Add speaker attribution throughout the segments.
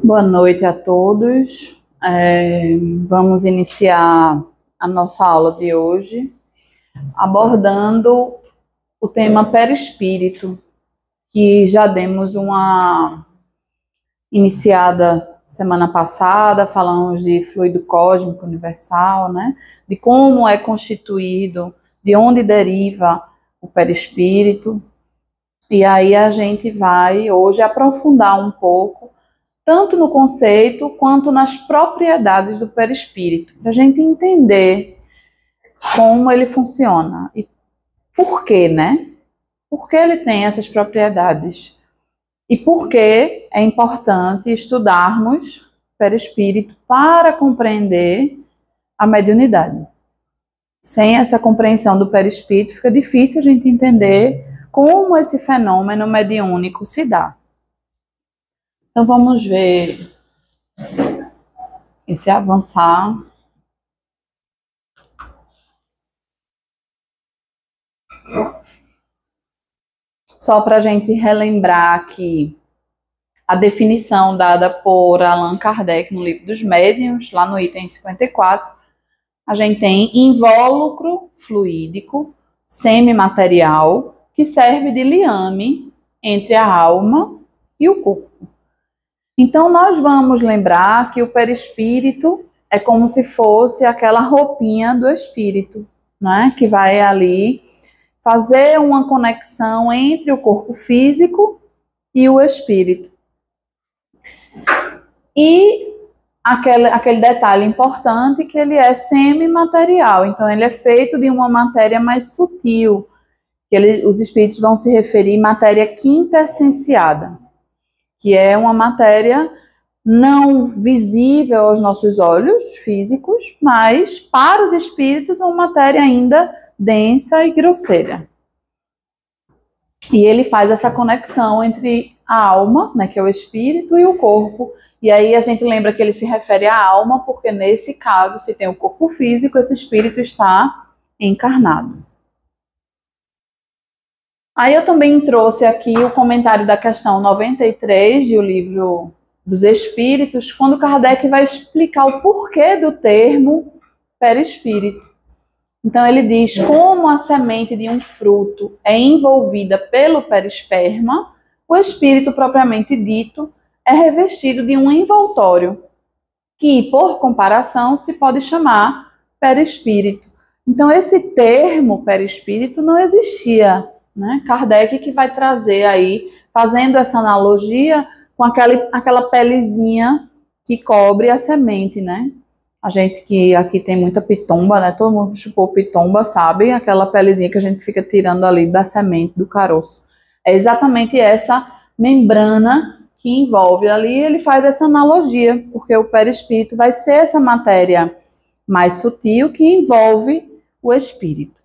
Speaker 1: Boa noite a todos. Vamos iniciar a nossa aula de hoje abordando o tema perispírito, que já demos uma iniciada semana passada, falamos de fluido cósmico universal, né? De como é constituído, de onde deriva o perispírito. E aí a gente vai hoje aprofundar um pouco tanto no conceito quanto nas propriedades do perispírito, para a gente entender como ele funciona e por quê, né? Por que ele tem essas propriedades e por que é importante estudarmos perispírito para compreender a mediunidade. Sem essa compreensão do perispírito, fica difícil a gente entender como esse fenômeno mediúnico se dá. Então vamos ver esse avançar. Só para a gente relembrar aqui a definição dada por Allan Kardec no Livro dos Médiuns, lá no item 54, a gente tem invólucro fluídico semimaterial que serve de liame entre a alma e o corpo. Então, nós vamos lembrar que o perispírito é como se fosse aquela roupinha do espírito, né? Que vai ali fazer uma conexão entre o corpo físico e o espírito. E aquele detalhe importante que ele é semimaterial, então ele é feito de uma matéria mais sutil, que os espíritos vão se referir matéria quintessenciada, que é uma matéria não visível aos nossos olhos físicos, mas para os espíritos uma matéria ainda densa e grosseira. E ele faz essa conexão entre a alma, né, que é o espírito, e o corpo. E aí a gente lembra que ele se refere à alma, porque nesse caso, se tem o corpo físico, esse espírito está encarnado. Aí eu também trouxe aqui o comentário da questão 93 do Livro dos Espíritos, quando Kardec vai explicar o porquê do termo perispírito. Então ele diz: como a semente de um fruto é envolvida pelo perisperma, o espírito propriamente dito é revestido de um envoltório, que, por comparação, se pode chamar perispírito. Então esse termo perispírito não existia, né? Kardec que vai trazer aí, fazendo essa analogia com aquela pelezinha que cobre a semente, né? A gente que aqui tem muita pitomba, né? Todo mundo chupou pitomba, sabe? Aquela pelezinha que a gente fica tirando ali da semente, do caroço. É exatamente essa membrana que envolve ali, ele faz essa analogia, porque o perispírito vai ser essa matéria mais sutil que envolve o espírito.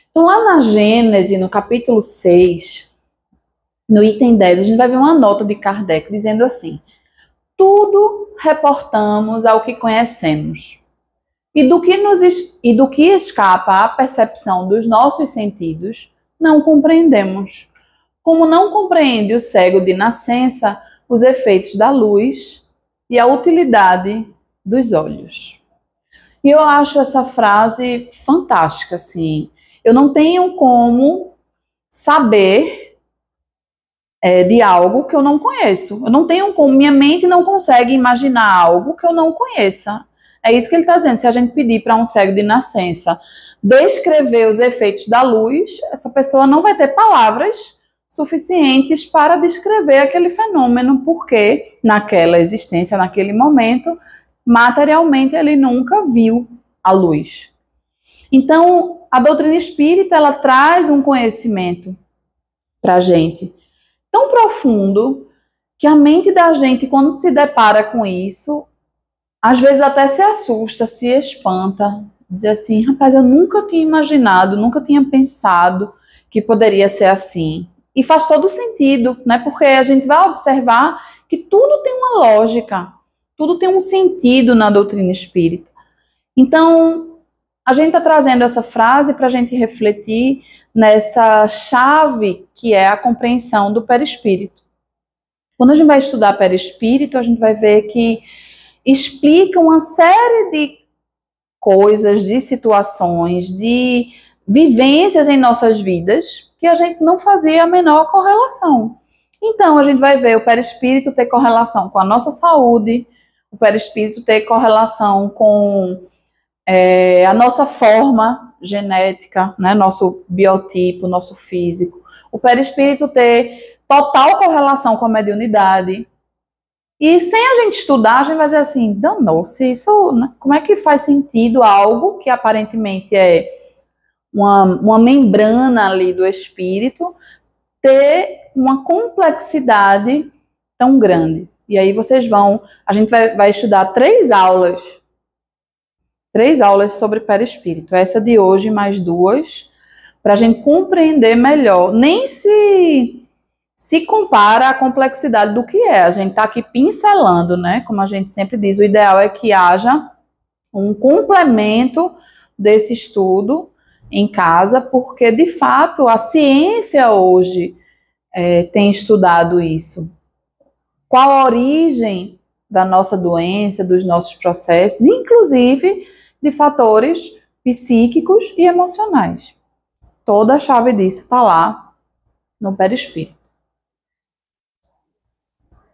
Speaker 1: Então, lá na Gênese, no capítulo 6, no item 10, a gente vai ver uma nota de Kardec dizendo assim: tudo reportamos ao que conhecemos, e do que escapa à percepção dos nossos sentidos, não compreendemos. Como não compreende o cego de nascença os efeitos da luz e a utilidade dos olhos. E eu acho essa frase fantástica, assim. Eu não tenho como saber de algo que eu não conheço. Eu não tenho como, minha mente não consegue imaginar algo que eu não conheça. É isso que ele está dizendo. Se a gente pedir para um cego de nascença descrever os efeitos da luz, essa pessoa não vai ter palavras suficientes para descrever aquele fenômeno, porque naquela existência, naquele momento, materialmente ele nunca viu a luz. Então, a doutrina espírita, ela traz um conhecimento para a gente tão profundo que a mente da gente, quando se depara com isso, às vezes até se assusta, se espanta, diz assim: rapaz, eu nunca tinha imaginado, nunca tinha pensado que poderia ser assim. E faz todo sentido, né? Porque a gente vai observar que tudo tem uma lógica, tudo tem um sentido na doutrina espírita. Então, a gente está trazendo essa frase para a gente refletir nessa chave que é a compreensão do perispírito. Quando a gente vai estudar perispírito, a gente vai ver que explica uma série de coisas, de situações, de vivências em nossas vidas que a gente não fazia a menor correlação. Então, a gente vai ver o perispírito ter correlação com a nossa saúde, o perispírito ter correlação com a nossa forma genética, né, nosso biotipo, nosso físico. O perispírito ter total correlação com a mediunidade. E sem a gente estudar, a gente vai dizer assim, danou-se, isso, né? Como é que faz sentido algo que aparentemente é uma membrana ali do espírito ter uma complexidade tão grande? E aí a gente vai estudar 3 aulas sobre perispírito. Essa de hoje, mais 2, para a gente compreender melhor. Nem se compara à complexidade do que é. A gente está aqui pincelando, né? Como a gente sempre diz, o ideal é que haja um complemento desse estudo em casa, porque, de fato, a ciência hoje tem estudado isso. Qual a origem da nossa doença, dos nossos processos, inclusive de fatores psíquicos e emocionais. Toda a chave disso está lá no perispírito.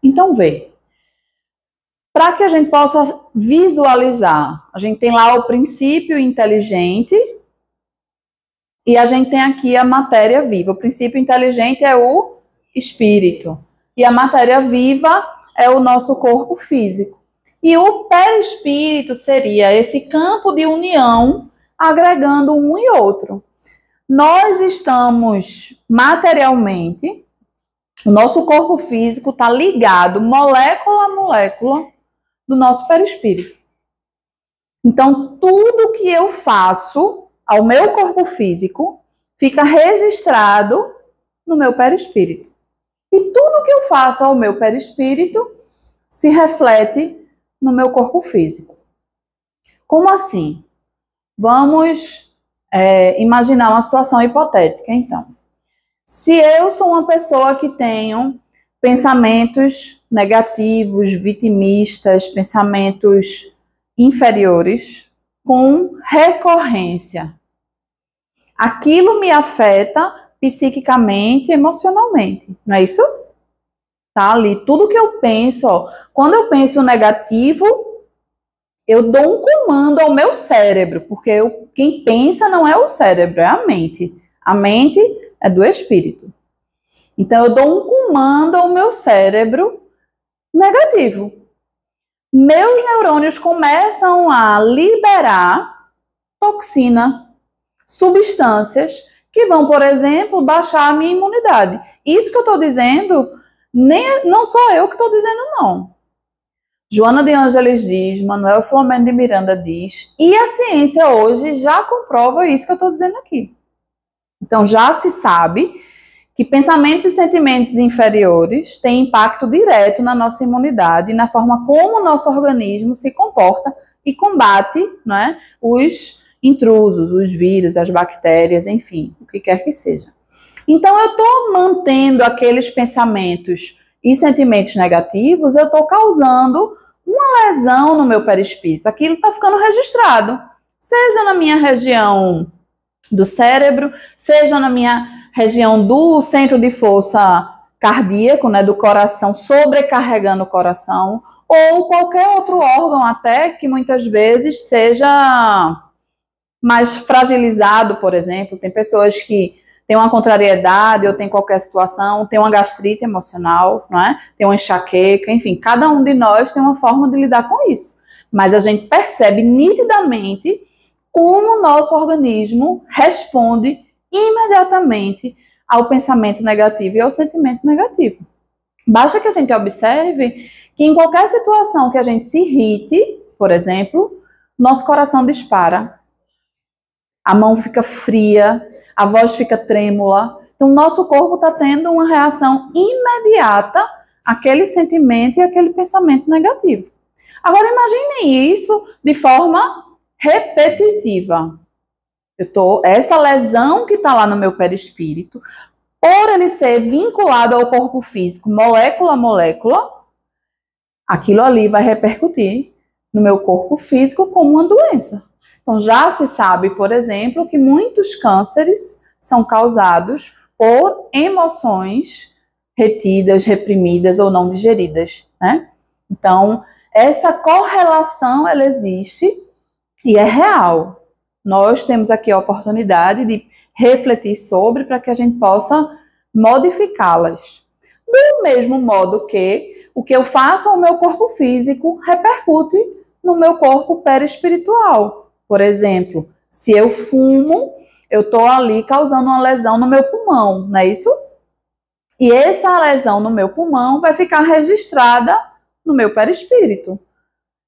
Speaker 1: Então, vê. Para que a gente possa visualizar, a gente tem lá o princípio inteligente e a gente tem aqui a matéria viva. O princípio inteligente é o espírito e a matéria viva é o nosso corpo físico. E o perispírito seria esse campo de união agregando um e outro. Nós estamos materialmente, o nosso corpo físico está ligado molécula a molécula do nosso perispírito. Então, tudo que eu faço ao meu corpo físico fica registrado no meu perispírito. E tudo que eu faço ao meu perispírito se reflete no meu corpo físico. Como assim? Vamos imaginar uma situação hipotética, então. Se eu sou uma pessoa que tenho pensamentos negativos, vitimistas, pensamentos inferiores, com recorrência, aquilo me afeta psiquicamente, emocionalmente, não é isso? Tá ali, tudo que eu penso, ó, quando eu penso negativo, eu dou um comando ao meu cérebro, porque quem pensa não é o cérebro, é a mente. A mente é do espírito. Então, eu dou um comando ao meu cérebro negativo. Meus neurônios começam a liberar toxina, substâncias que vão, por exemplo, baixar a minha imunidade. Isso que eu estou dizendo, não sou eu que estou dizendo, não. Joana de Ângeles diz, Manuel Filomeno de Miranda diz, e a ciência hoje já comprova isso que eu estou dizendo aqui. Então, já se sabe que pensamentos e sentimentos inferiores têm impacto direto na nossa imunidade e na forma como o nosso organismo se comporta e combate, né, os intrusos, os vírus, as bactérias, enfim, o que quer que seja. Então, eu estou mantendo aqueles pensamentos e sentimentos negativos, eu estou causando uma lesão no meu perispírito. Aquilo está ficando registrado, seja na minha região do cérebro, seja na minha região do centro de força cardíaco, né, do coração, sobrecarregando o coração, ou qualquer outro órgão até que muitas vezes seja mais fragilizado, por exemplo. Tem pessoas que têm uma contrariedade ou tem qualquer situação, tem uma gastrite emocional, não é? Tem uma enxaqueca, enfim, cada um de nós tem uma forma de lidar com isso. Mas a gente percebe nitidamente como o nosso organismo responde imediatamente ao pensamento negativo e ao sentimento negativo. Basta que a gente observe que em qualquer situação que a gente se irrite, por exemplo, nosso coração dispara. A mão fica fria, a voz fica trêmula. Então, nosso corpo está tendo uma reação imediata àquele sentimento e àquele pensamento negativo. Agora, imaginem isso de forma repetitiva. Essa lesão que está lá no meu perispírito, por ele ser vinculado ao corpo físico, molécula a molécula, aquilo ali vai repercutir no meu corpo físico como uma doença. Então, já se sabe, por exemplo, que muitos cânceres são causados por emoções retidas, reprimidas ou não digeridas, né? Então, essa correlação, ela existe e é real. Nós temos aqui a oportunidade de refletir sobre para que a gente possa modificá-las. Do mesmo modo que o que eu faço ao meu corpo físico repercute no meu corpo perispiritual. Por exemplo, se eu fumo, eu estou ali causando uma lesão no meu pulmão, não é isso? E essa lesão no meu pulmão vai ficar registrada no meu perispírito.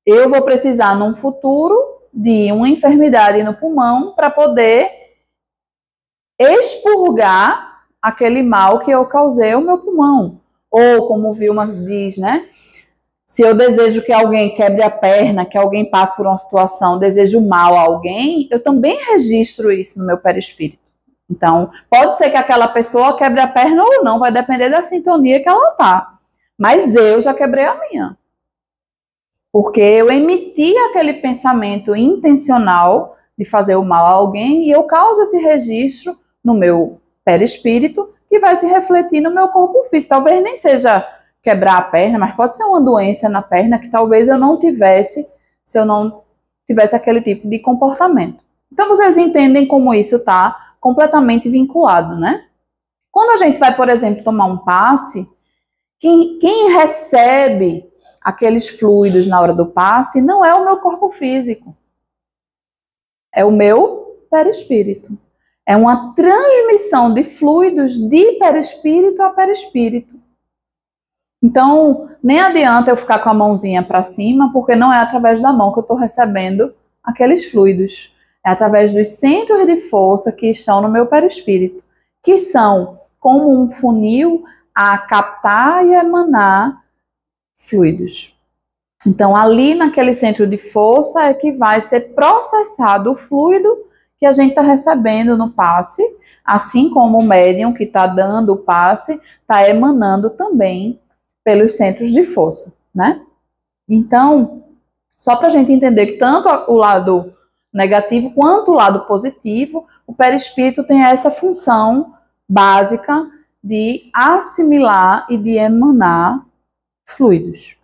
Speaker 1: Eu vou precisar, num futuro, de uma enfermidade no pulmão para poder expurgar aquele mal que eu causei ao meu pulmão. Ou, como o Vilma diz, né? Se eu desejo que alguém quebre a perna, que alguém passe por uma situação, desejo mal a alguém, eu também registro isso no meu perispírito. Então, pode ser que aquela pessoa quebre a perna ou não, vai depender da sintonia que ela tá. Mas eu já quebrei a minha. Porque eu emiti aquele pensamento intencional de fazer o mal a alguém e eu causo esse registro no meu perispírito que vai se refletir no meu corpo físico. Talvez nem seja quebrar a perna, mas pode ser uma doença na perna que talvez eu não tivesse se eu não tivesse aquele tipo de comportamento. Então, vocês entendem como isso está completamente vinculado, né? Quando a gente vai, por exemplo, tomar um passe, quem recebe aqueles fluidos na hora do passe não é o meu corpo físico, é o meu perispírito. É uma transmissão de fluidos de perispírito a perispírito. Então, nem adianta eu ficar com a mãozinha para cima, porque não é através da mão que eu estou recebendo aqueles fluidos. É através dos centros de força que estão no meu perispírito, que são como um funil a captar e emanar fluidos. Então, ali naquele centro de força é que vai ser processado o fluido que a gente está recebendo no passe, assim como o médium que está dando o passe está emanando também pelos centros de força, né? Então, só para a gente entender que tanto o lado negativo quanto o lado positivo, o perispírito tem essa função básica de assimilar e de emanar fluidos.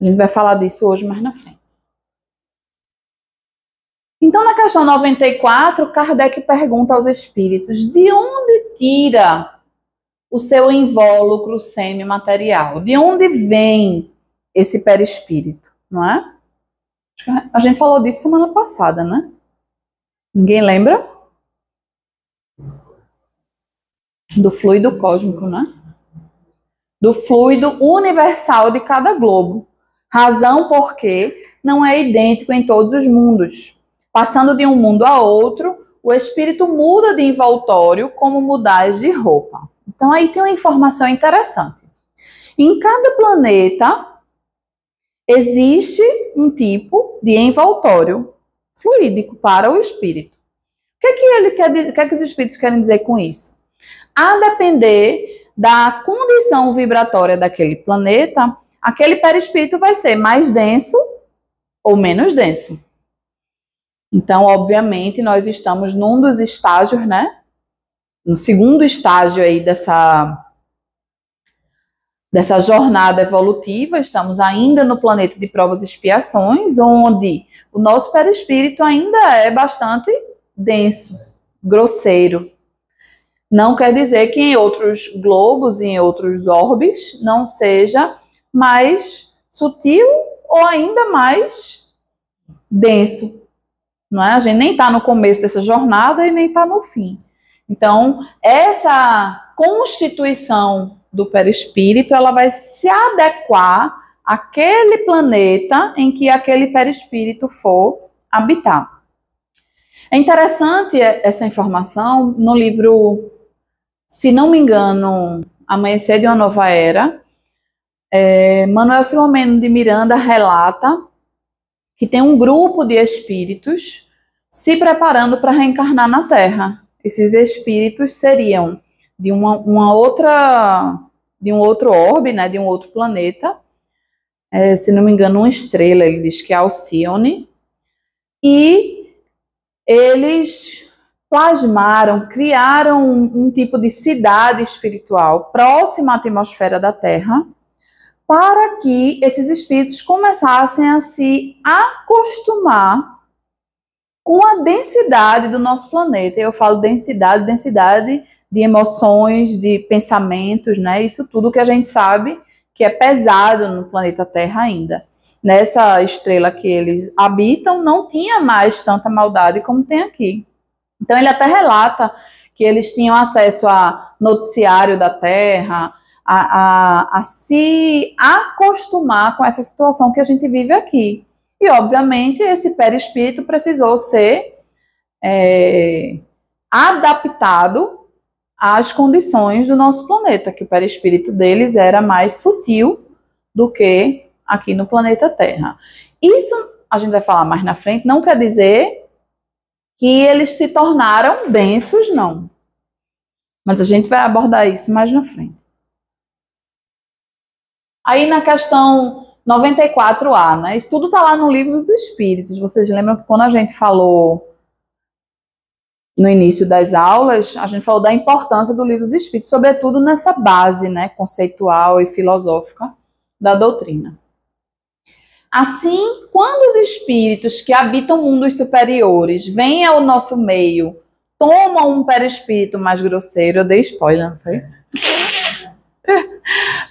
Speaker 1: A gente vai falar disso hoje mais na frente. Então, na questão 94, Kardec pergunta aos espíritos de onde tira o seu invólucro semimaterial? De onde vem esse perispírito, não é? A gente falou disso semana passada, né? Ninguém lembra? Do fluido cósmico, né? Do fluido universal de cada globo. Razão porque não é idêntico em todos os mundos. Passando de um mundo a outro, o espírito muda de envoltório como mudais de roupa. Então aí tem uma informação interessante. Em cada planeta existe um tipo de envoltório fluídico para o espírito. O que é que os espíritos querem dizer com isso? A depender da condição vibratória daquele planeta, aquele perispírito vai ser mais denso ou menos denso. Então, obviamente, nós estamos num dos estágios, né? No segundo estágio aí dessa jornada evolutiva, estamos ainda no planeta de provas e expiações, onde o nosso perispírito ainda é bastante denso, grosseiro. Não quer dizer que em outros globos, em outros orbes, não seja mais sutil ou ainda mais denso. Não é? A gente nem está no começo dessa jornada e nem está no fim. Então, essa constituição do perispírito, ela vai se adequar àquele planeta em que aquele perispírito for habitar. É interessante essa informação no livro, se não me engano, Amanhecer de uma Nova Era. Manuel Filomeno de Miranda relata que tem um grupo de espíritos se preparando para reencarnar na Terra. Esses espíritos seriam de uma outra, de um outro orbe, né, de um outro planeta, se não me engano, uma estrela, ele diz que é Alcione, e eles plasmaram, criaram um tipo de cidade espiritual próxima à atmosfera da Terra, para que esses espíritos começassem a se acostumar com a densidade do nosso planeta. Eu falo densidade de emoções, de pensamentos, né? Isso tudo que a gente sabe que é pesado no planeta Terra ainda. Nessa estrela que eles habitam, não tinha mais tanta maldade como tem aqui. Então, ele até relata que eles tinham acesso a noticiário da Terra, a se acostumar com essa situação que a gente vive aqui. E, obviamente, esse perispírito precisou ser adaptado às condições do nosso planeta, que o perispírito deles era mais sutil do que aqui no planeta Terra. Isso, a gente vai falar mais na frente, não quer dizer que eles se tornaram densos, não. Mas a gente vai abordar isso mais na frente. Aí na questão 94A, né? Isso tudo está lá no Livro dos Espíritos. Vocês lembram que quando a gente falou no início das aulas, a gente falou da importância do Livro dos Espíritos, sobretudo nessa base, né, conceitual e filosófica da doutrina. Assim, quando os espíritos que habitam mundos superiores vêm ao nosso meio, tomam um perispírito mais grosseiro, eu dei spoiler, não foi?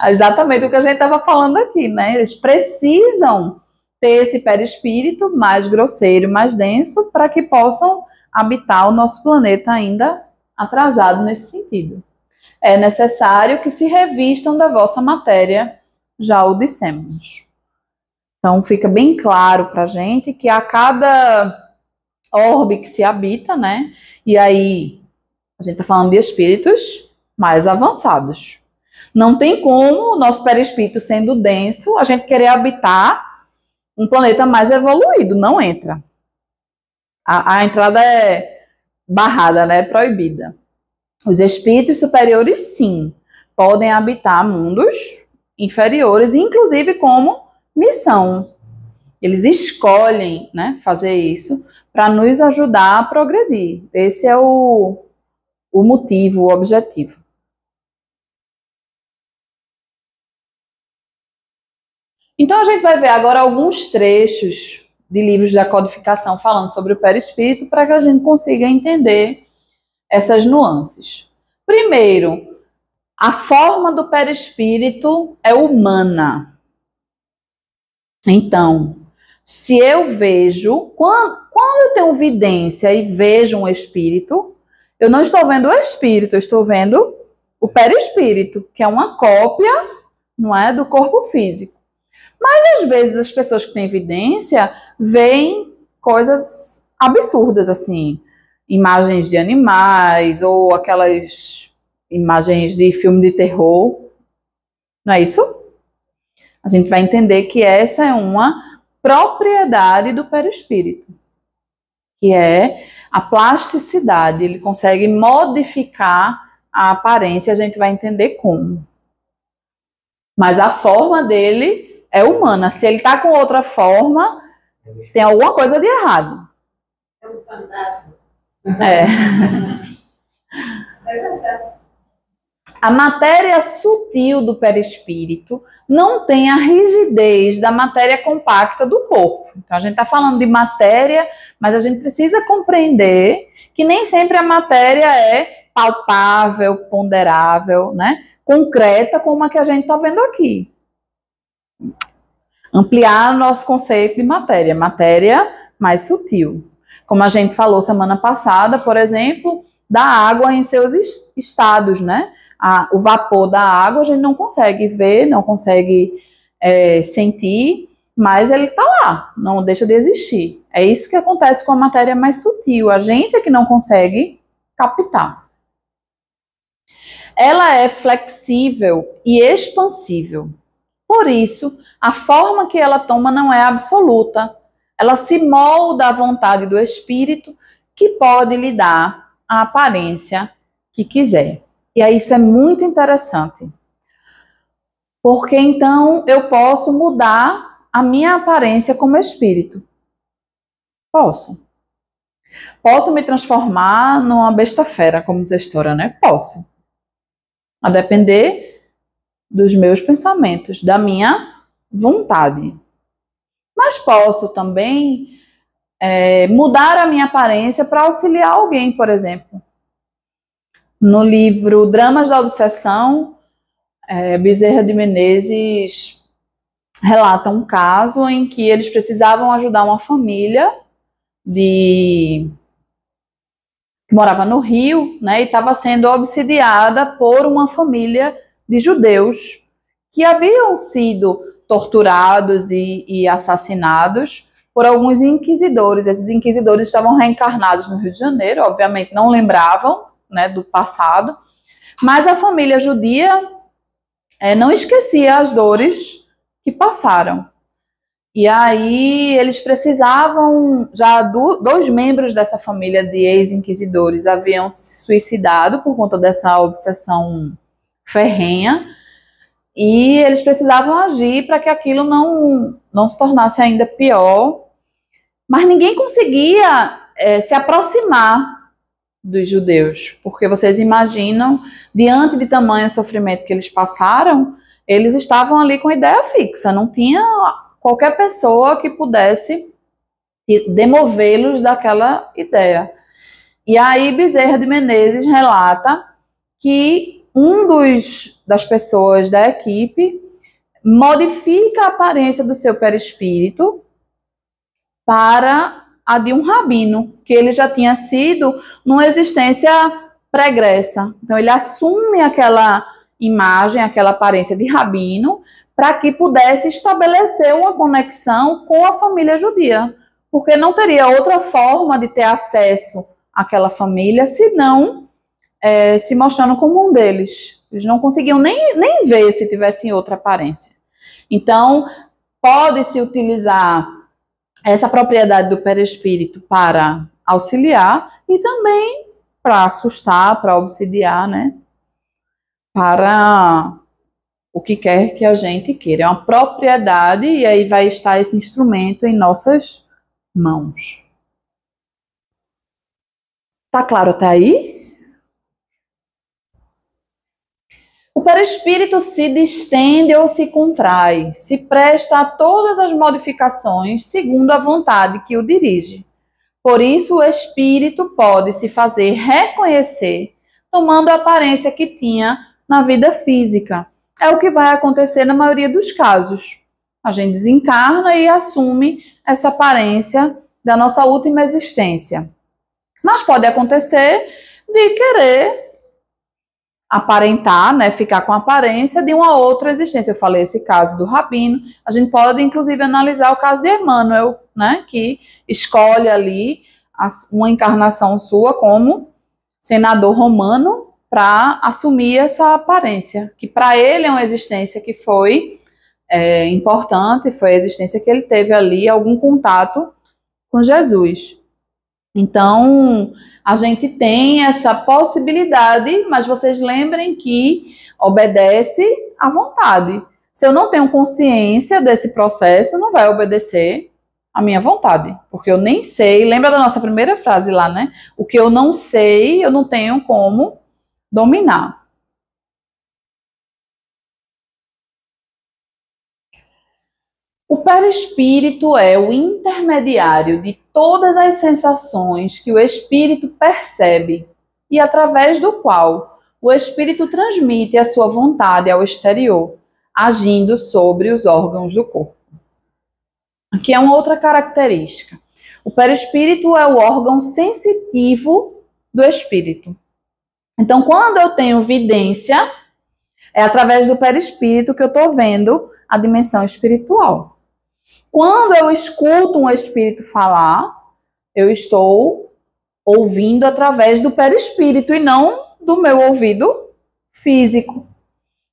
Speaker 1: Exatamente o que a gente estava falando aqui, né? Eles precisam ter esse perispírito mais grosseiro, mais denso, para que possam habitar o nosso planeta ainda atrasado nesse sentido. É necessário que se revistam da vossa matéria, já o dissemos. Então, fica bem claro para a gente que a cada orbe que se habita, né? E aí, a gente está falando de espíritos mais avançados. Não tem como o nosso perispírito sendo denso, a gente querer habitar um planeta mais evoluído. Não entra. A entrada é barrada, né? É proibida. Os espíritos superiores, sim, podem habitar mundos inferiores, inclusive como missão. Eles escolhem, né, fazer isso para nos ajudar a progredir. Esse é o motivo, o objetivo. Então a gente vai ver agora alguns trechos de livros da codificação falando sobre o perispírito para que a gente consiga entender essas nuances. Primeiro, a forma do perispírito é humana. Então, se eu vejo, quando eu tenho vidência e vejo um espírito, eu não estou vendo o espírito, eu estou vendo o perispírito, que é uma cópia, não é, do corpo físico. Mas às vezes as pessoas que têm vidência veem coisas absurdas, assim, imagens de animais ou aquelas imagens de filme de terror, não é isso? A gente vai entender que essa é uma propriedade do perispírito, que é a plasticidade. Ele consegue modificar a aparência, a gente vai entender como. Mas a forma dele é humana. Se ele está com outra forma, tem alguma coisa de errado.
Speaker 2: É um fantasma.
Speaker 1: É.
Speaker 2: É verdade.
Speaker 1: A matéria sutil do perispírito não tem a rigidez da matéria compacta do corpo. Então, a gente está falando de matéria, mas a gente precisa compreender que nem sempre a matéria é palpável, ponderável, né? Concreta, como a que a gente está vendo aqui. Ampliar o nosso conceito de matéria, matéria mais sutil. Como a gente falou semana passada, por exemplo, da água em seus estados, né? O vapor da água a gente não consegue ver, não consegue sentir, mas ele está lá, não deixa de existir. É isso que acontece com a matéria mais sutil. A gente é que não consegue captar. Ela é flexível e expansível. Por isso, a forma que ela toma não é absoluta. Ela se molda à vontade do espírito, que pode lhe dar a aparência que quiser. E aí isso é muito interessante. Porque então eu posso mudar a minha aparência como espírito. Posso. Posso me transformar numa besta fera, como diz a história, né? Posso. A depender dos meus pensamentos, da minha vontade. Mas posso também mudar a minha aparência para auxiliar alguém, por exemplo. No livro Dramas da Obsessão, Bezerra de Menezes relata um caso em que eles precisavam ajudar uma família que morava no Rio, né, e estava sendo obsidiada por uma família de judeus que haviam sido torturados e assassinados por alguns inquisidores. Esses inquisidores estavam reencarnados no Rio de Janeiro, obviamente não lembravam, né, do passado, mas a família judia não esquecia as dores que passaram. E aí eles precisavam, já dois membros dessa família de ex-inquisidores haviam se suicidado por conta dessa obsessão ferrenha, e eles precisavam agir para que aquilo não se tornasse ainda pior, mas ninguém conseguia se aproximar dos judeus, porque vocês imaginam, diante de tamanho sofrimento que eles passaram, eles estavam ali com a ideia fixa, não tinha qualquer pessoa que pudesse demovê-los daquela ideia. E aí Bezerra de Menezes relata que das pessoas da equipe modifica a aparência do seu perispírito para a de um rabino, que ele já tinha sido numa existência pregressa. Então ele assume aquela imagem, aquela aparência de rabino, para que pudesse estabelecer uma conexão com a família judia, porque não teria outra forma de ter acesso àquela família, senão se mostrando como um deles. Eles não conseguiam nem ver se tivessem outra aparência. Então, pode-se utilizar essa propriedade do perispírito para auxiliar e também para assustar, para obsidiar, né? Para o que quer que a gente queira. É uma propriedade e aí vai estar esse instrumento em nossas mãos. Tá claro até aí? O perispírito se distende ou se contrai, se presta a todas as modificações segundo a vontade que o dirige. Por isso, o espírito pode se fazer reconhecer, tomando a aparência que tinha na vida física. É o que vai acontecer na maioria dos casos. A gente desencarna e assume essa aparência da nossa última existência. Mas pode acontecer de querer aparentar, né, ficar com a aparência de uma outra existência. Eu falei esse caso do rabino. A gente pode, inclusive, analisar o caso de Emmanuel, né, que escolhe ali uma encarnação sua como senador romano para assumir essa aparência, que para ele é uma existência que foi importante, foi a existência que ele teve ali algum contato com Jesus. Então, a gente tem essa possibilidade, mas vocês lembrem que obedece à vontade. Se eu não tenho consciência desse processo, não vai obedecer à minha vontade, porque eu nem sei. Lembra da nossa primeira frase lá, né? O que eu não sei, eu não tenho como dominar. O perispírito é o intermediário de todas as sensações que o espírito percebe e através do qual o espírito transmite a sua vontade ao exterior, agindo sobre os órgãos do corpo. Aqui é uma outra característica. O perispírito é o órgão sensitivo do espírito. Então, quando eu tenho vidência, é através do perispírito que eu estou vendo a dimensão espiritual. Quando eu escuto um espírito falar, eu estou ouvindo através do perispírito e não do meu ouvido físico.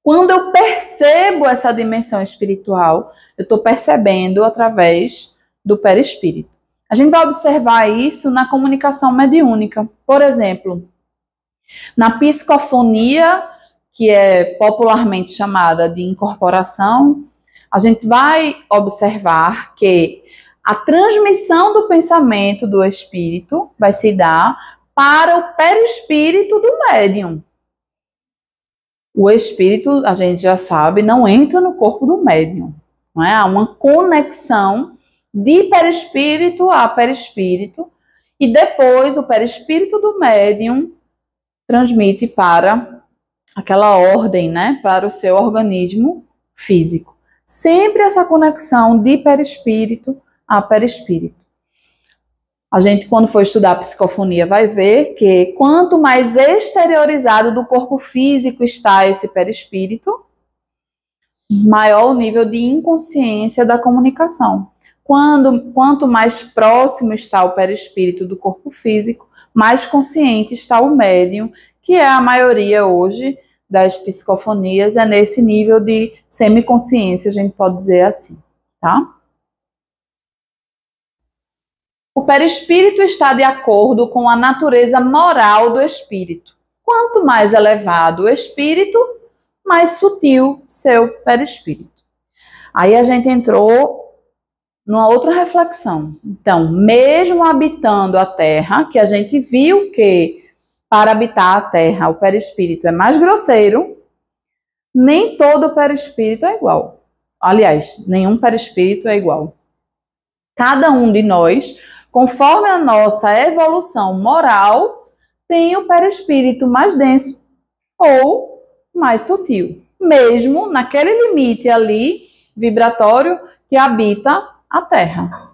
Speaker 1: Quando eu percebo essa dimensão espiritual, eu estou percebendo através do perispírito. A gente vai observar isso na comunicação mediúnica. Por exemplo, Na psicofonia, que é popularmente chamada de incorporação, a gente vai observar que a transmissão do pensamento do espírito vai se dar para o perispírito do médium. O espírito, a gente já sabe, não entra no corpo do médium. Não é? Há uma conexão de perispírito a perispírito e depois o perispírito do médium transmite para aquela ordem, né, para o seu organismo físico. Sempre essa conexão de perispírito a perispírito. A gente, quando for estudar psicofonia, vai ver que quanto mais exteriorizado do corpo físico está esse perispírito, maior o nível de inconsciência da comunicação. Quanto mais próximo está o perispírito do corpo físico, mais consciente está o médium, que é a maioria hoje das psicofonias, é nesse nível de semiconsciência, a gente pode dizer assim, tá? O perispírito está de acordo com a natureza moral do espírito. Quanto mais elevado o espírito, mais sutil seu perispírito. Aí a gente entrou numa outra reflexão. Então, mesmo habitando a Terra, que a gente viu que para habitar a Terra o perispírito é mais grosseiro, nem todo perispírito é igual. Aliás, nenhum perispírito é igual. Cada um de nós, conforme a nossa evolução moral, tem o perispírito mais denso ou mais sutil, mesmo naquele limite ali vibratório que habita a Terra.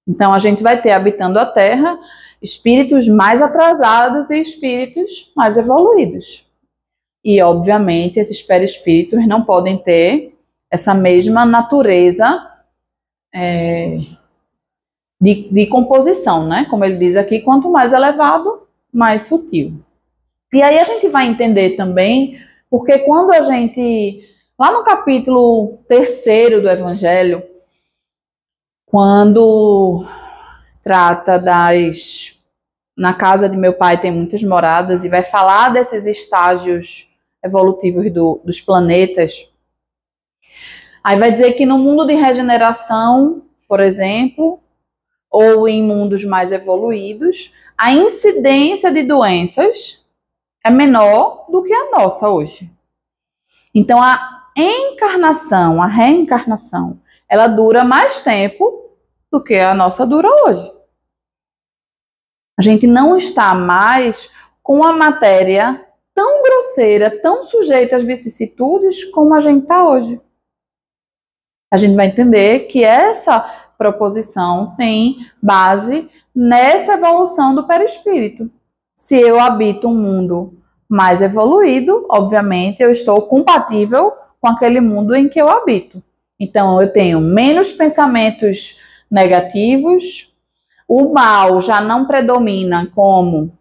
Speaker 1: Então a gente vai ter habitando a Terra espíritos mais atrasados e espíritos mais evoluídos. E obviamente esses perispíritos não podem ter essa mesma natureza de composição, né? Como ele diz aqui, quanto mais elevado, mais sutil. E aí a gente vai entender também, porque quando a gente, lá no capítulo 3º do Evangelho, quando trata na casa de meu pai tem muitas moradas, e vai falar desses estágios evolutivos dos planetas, aí vai dizer que no mundo de regeneração, por exemplo, ou em mundos mais evoluídos, a incidência de doenças é menor do que a nossa hoje. Então, a encarnação, a reencarnação, ela dura mais tempo do que a nossa dura hoje. A gente não está mais com a matéria tão grosseira, tão sujeita às vicissitudes como a gente está hoje. A gente vai entender que essa proposição tem base nessa evolução do perispírito. Se eu habito um mundo mais evoluído, obviamente eu estou compatível com aquele mundo em que eu habito. Então eu tenho menos pensamentos negativos, o mal já não predomina como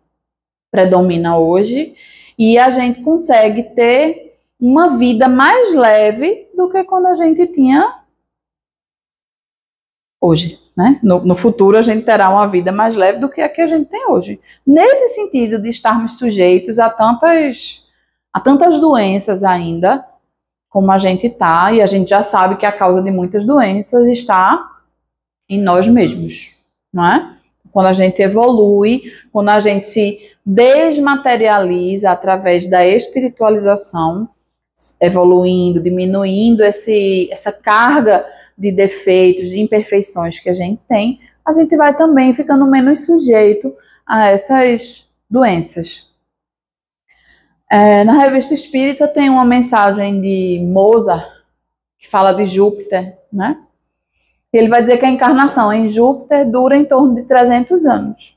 Speaker 1: predomina hoje, e a gente consegue ter uma vida mais leve do que quando a gente tinha hoje, né? No futuro a gente terá uma vida mais leve do que a que a gente tem hoje. Nesse sentido de estarmos sujeitos a tantas doenças ainda, como a gente está, e a gente já sabe que a causa de muitas doenças está em nós mesmos, não é? Quando a gente evolui, quando a gente se desmaterializa através da espiritualização, evoluindo, diminuindo essa carga de defeitos, de imperfeições que a gente tem, a gente vai também ficando menos sujeito a essas doenças. Na Revista Espírita tem uma mensagem de Mozart, que fala de Júpiter, né? E ele vai dizer que a encarnação em Júpiter dura em torno de 300 anos.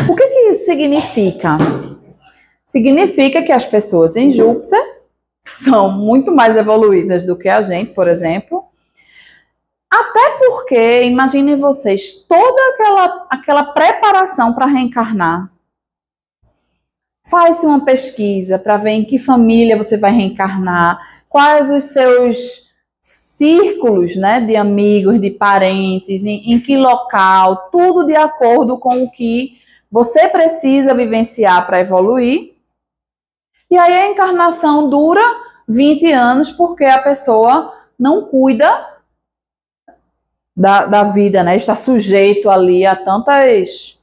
Speaker 1: O que isso significa? Significa que as pessoas em Júpiter são muito mais evoluídas do que a gente, por exemplo. Até porque, imaginem vocês, toda aquela preparação para reencarnar. Faz-se uma pesquisa para ver em que família você vai reencarnar, quais os seus círculos, né, de amigos, de parentes, em que local, tudo de acordo com o que você precisa vivenciar para evoluir. E aí a encarnação dura 20 anos porque a pessoa não cuida da vida, né? Está sujeito ali a tantas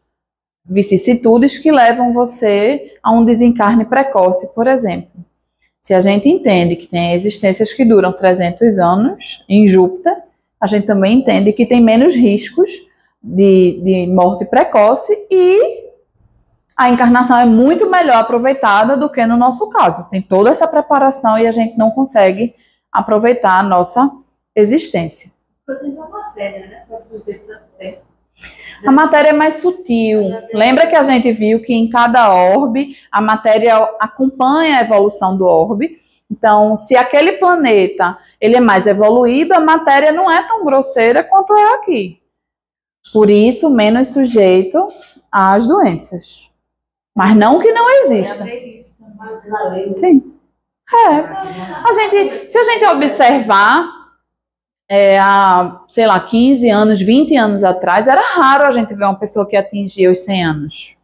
Speaker 1: vicissitudes que levam você a um desencarne precoce, por exemplo. Se a gente entende que tem existências que duram 300 anos em Júpiter, a gente também entende que tem menos riscos de morte precoce e a encarnação é muito melhor aproveitada do que no nosso caso. Tem toda essa preparação e a gente não consegue aproveitar a nossa existência.
Speaker 2: Por exemplo, a matéria, né? Para aproveitar tanto tempo.
Speaker 1: A matéria é mais sutil. Lembra que a gente viu que em cada orbe a matéria acompanha a evolução do orbe. Então, se aquele planeta ele é mais evoluído, a matéria não é tão grosseira quanto é aqui. Por isso, menos sujeito às doenças. Mas não que não exista. Sim. Se a gente observar, há, sei lá, 15 anos, 20 anos atrás, era raro a gente ver uma pessoa que atingia os 100 anos.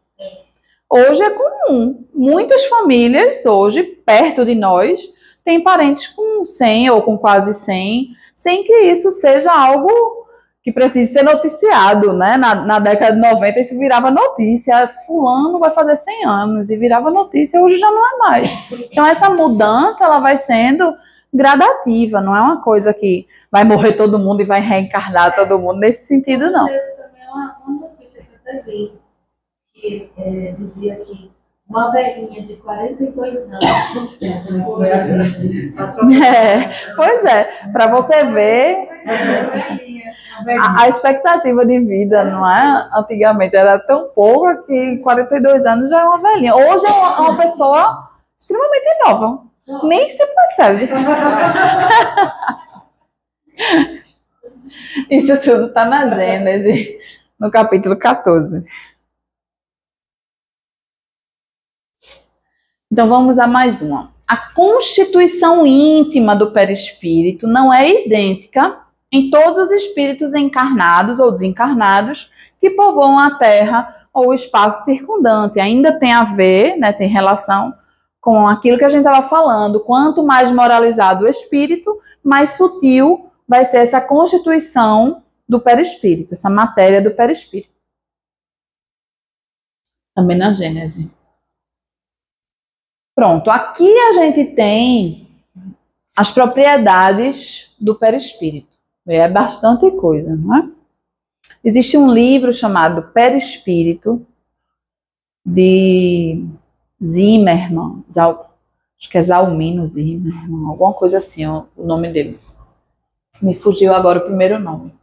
Speaker 1: Hoje é comum. Muitas famílias, hoje, perto de nós, têm parentes com 100 ou com quase 100, sem que isso seja algo que precise ser noticiado, né? Na década de 90 isso virava notícia, fulano vai fazer 100 anos, e virava notícia, hoje já não é mais. Então essa mudança, ela vai sendo gradativa, não é uma coisa que vai morrer todo mundo e vai reencarnar todo mundo, nesse sentido não.
Speaker 2: Teve também uma notícia que eu até vi, que dizia que uma velhinha de 42 anos
Speaker 1: pois é, para você ver a expectativa de vida, não é? Antigamente era tão pouca que 42 anos já é uma velhinha. Hoje é uma pessoa extremamente nova. Nem se percebe. Isso tudo está na Gênesis, no capítulo 14. Então vamos a mais uma. A constituição íntima do perispírito não é idêntica em todos os espíritos encarnados ou desencarnados que povoam a Terra ou o espaço circundante. Ainda tem a ver, né, tem relação com aquilo que a gente estava falando. Quanto mais moralizado o espírito, mais sutil vai ser essa constituição do perispírito, essa matéria do perispírito. Também na Gênese. Pronto, aqui a gente tem as propriedades do perispírito. É bastante coisa, não é? Existe um livro chamado Perispírito, de Zimmermann, acho que é Zalmino Zimmermann, alguma coisa assim, o nome dele. Me fugiu agora o primeiro nome.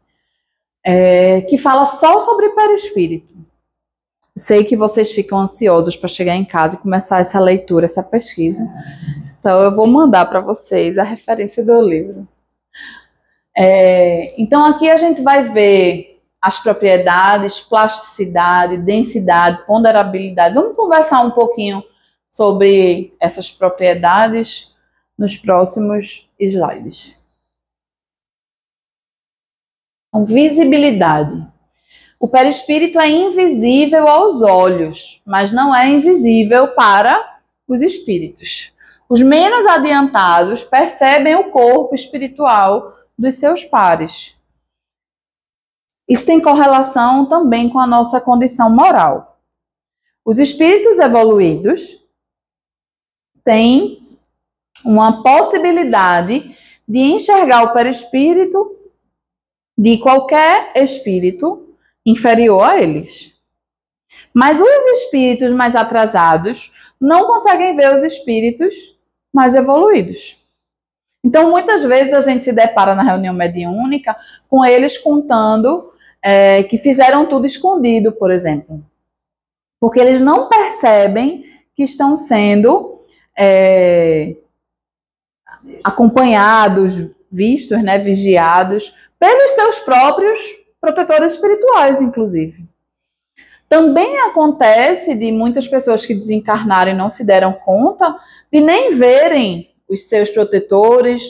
Speaker 1: Que fala só sobre perispírito. Sei que vocês ficam ansiosos para chegar em casa e começar essa leitura, essa pesquisa. Então eu vou mandar para vocês a referência do livro. Então aqui a gente vai ver as propriedades, plasticidade, densidade, ponderabilidade. Vamos conversar um pouquinho sobre essas propriedades nos próximos slides. Então, visibilidade. O perispírito é invisível aos olhos, mas não é invisível para os espíritos. Os menos adiantados percebem o corpo espiritual dos seus pares. Isso tem correlação também com a nossa condição moral. Os espíritos evoluídos têm uma possibilidade de enxergar o perispírito de qualquer espírito inferior a eles. Mas os espíritos mais atrasados não conseguem ver os espíritos mais evoluídos. Então, muitas vezes a gente se depara na reunião mediúnica com eles contando que fizeram tudo escondido, por exemplo. Porque eles não percebem que estão sendo acompanhados, vistos, né, vigiados pelos seus próprios protetores espirituais, inclusive. Também acontece de muitas pessoas que desencarnaram e não se deram conta de nem verem os seus protetores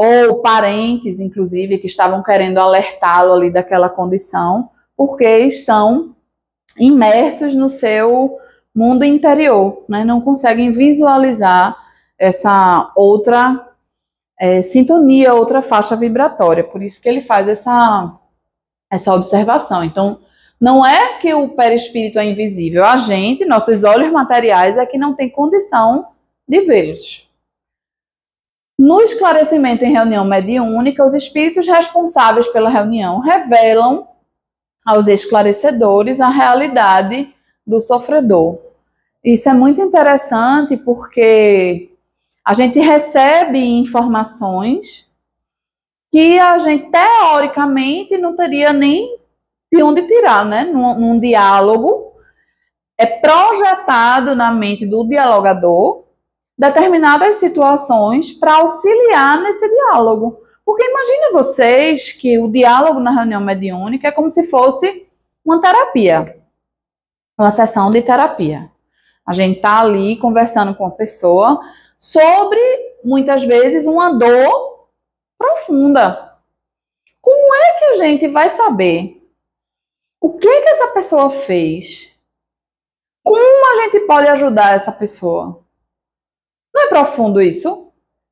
Speaker 1: ou parentes, inclusive, que estavam querendo alertá-lo ali daquela condição, porque estão imersos no seu mundo interior, né? Não conseguem visualizar essa outra sintonia, outra faixa vibratória. Por isso que ele faz essa observação. Então, não é que o perispírito é invisível, a gente, nossos olhos materiais, é que não tem condição de vê-los. No esclarecimento em reunião mediúnica, os espíritos responsáveis pela reunião revelam aos esclarecedores a realidade do sofredor. Isso é muito interessante porque a gente recebe informações que a gente, teoricamente, não teria nem de onde tirar, né? Num diálogo, é projetado na mente do dialogador determinadas situações para auxiliar nesse diálogo. Porque imagine vocês que o diálogo na reunião mediúnica é como se fosse uma terapia, uma sessão de terapia. A gente está ali conversando com a pessoa sobre, muitas vezes, uma dor profunda. Como é que a gente vai saber o que essa pessoa fez? Como a gente pode ajudar essa pessoa? Não é profundo isso?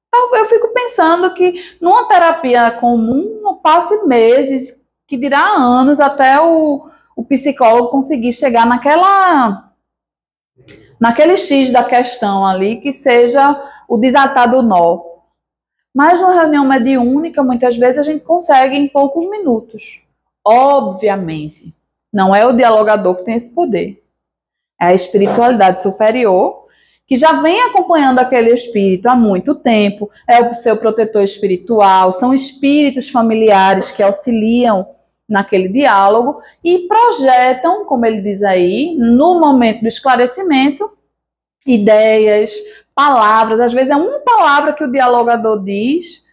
Speaker 1: Então, eu fico pensando que numa terapia comum não passe meses, que dirá anos, até o psicólogo conseguir chegar naquele X da questão ali, que seja o desatar do nó. Mas numa reunião mediúnica, muitas vezes a gente consegue em poucos minutos. Obviamente, não é o dialogador que tem esse poder. É a espiritualidade superior, que já vem acompanhando aquele espírito há muito tempo, é o seu protetor espiritual, são espíritos familiares que auxiliam naquele diálogo e projetam, como ele diz aí, no momento do esclarecimento, ideias, palavras. Às vezes é uma palavra que o dialogador diz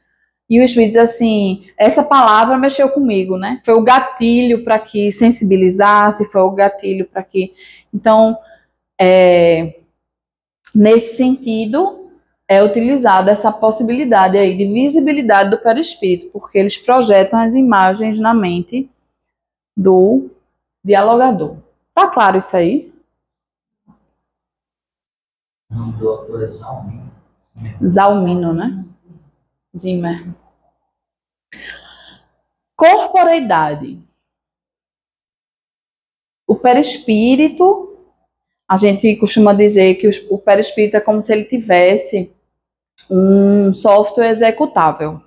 Speaker 1: e o espírito diz assim, essa palavra mexeu comigo, né? Foi o gatilho para que sensibilizasse, foi o gatilho para que... Então, nesse sentido, é utilizada essa possibilidade aí de visibilidade do perispírito, porque eles projetam as imagens na mente do dialogador. Tá claro isso aí?
Speaker 3: O nome do autor é Zalmino.
Speaker 1: Zalmino, né? Zimmer. Corporeidade. O perispírito, a gente costuma dizer que o perispírito é como se ele tivesse um software executável.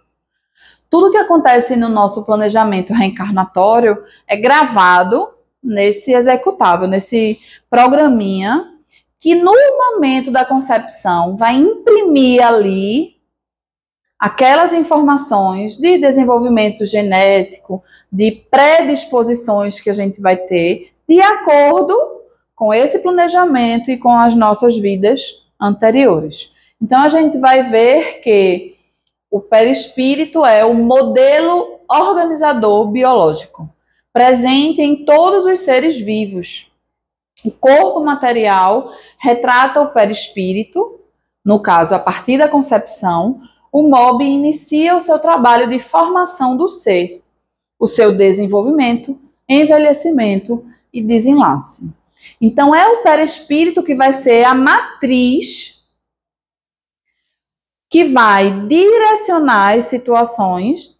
Speaker 1: Tudo que acontece no nosso planejamento reencarnatório é gravado nesse executável, nesse programinha, que no momento da concepção vai imprimir ali aquelas informações de desenvolvimento genético, de predisposições que a gente vai ter, de acordo com esse planejamento e com as nossas vidas anteriores. Então, a gente vai ver que o perispírito é o modelo organizador biológico, presente em todos os seres vivos. O corpo material retrata o perispírito, no caso, a partir da concepção, o MOB inicia o seu trabalho de formação do ser, o seu desenvolvimento, envelhecimento e desenlace. Então, é o perispírito que vai ser a matriz que vai direcionar as situações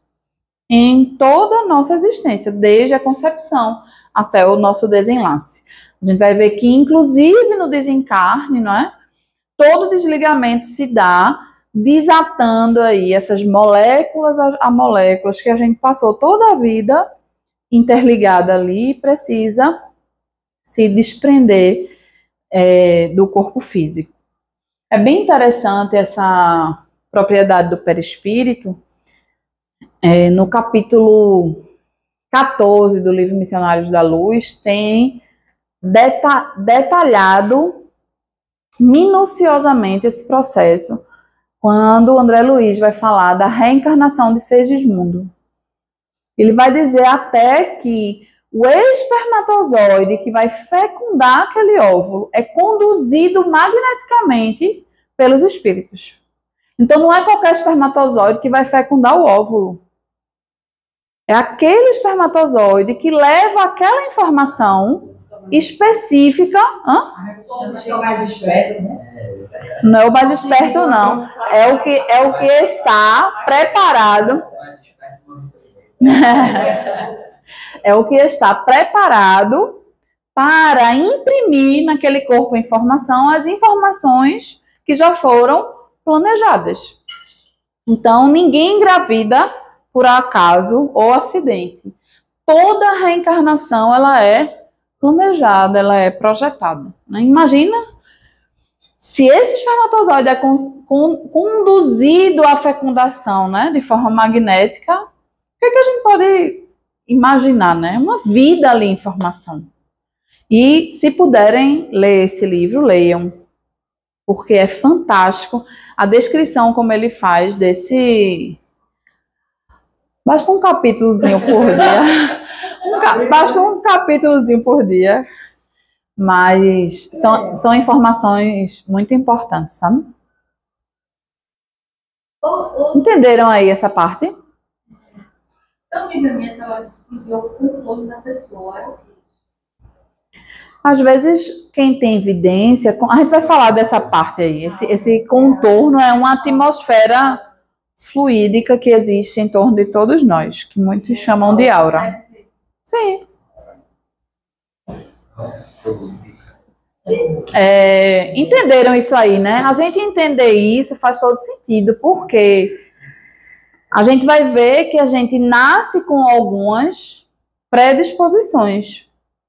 Speaker 1: em toda a nossa existência, desde a concepção até o nosso desenlace. A gente vai ver que, inclusive no desencarne, não é? Todo desligamento se dá desatando aí essas moléculas a moléculas que a gente passou toda a vida interligada ali e precisa se desprender do corpo físico. É bem interessante essa propriedade do perispírito. No capítulo 14 do livro Missionários da Luz, tem detalhado minuciosamente esse processo, quando o André Luiz vai falar da reencarnação de Segismundo. Ele vai dizer até que o espermatozoide que vai fecundar aquele óvulo é conduzido magneticamente pelos espíritos. Então, não é qualquer espermatozoide que vai fecundar o óvulo. É aquele espermatozoide que leva aquela informação específica.
Speaker 2: Acho que é o mais esperto, né?
Speaker 1: Não é o mais esperto, não. É o que está preparado. É o que está preparado para imprimir naquele corpo a informação, as informações que já foram planejadas. Então, ninguém engravida por acaso ou acidente. Toda reencarnação, ela é planejada, ela é projetada. Né? Imagina se esse espermatozoide é conduzido à fecundação, né, de forma magnética, o que a gente pode imaginar, né? Uma vida ali em formação. E se puderem ler esse livro, leiam, porque é fantástico a descrição como ele faz desse... Basta um capítulozinho por dia. Basta um capítulozinho por dia. Mas são informações muito importantes, sabe? Entenderam aí essa parte?
Speaker 2: Então, amiga minha, ela descreveu o contorno da pessoa. É o que?
Speaker 1: Às vezes, quem tem evidência... A gente vai falar dessa parte aí. Esse contorno é uma atmosfera fluídica que existe em torno de todos nós, que muitos chamam de aura. Sim. Entenderam isso aí, né? A gente entender isso faz todo sentido, porque a gente vai ver que a gente nasce com algumas predisposições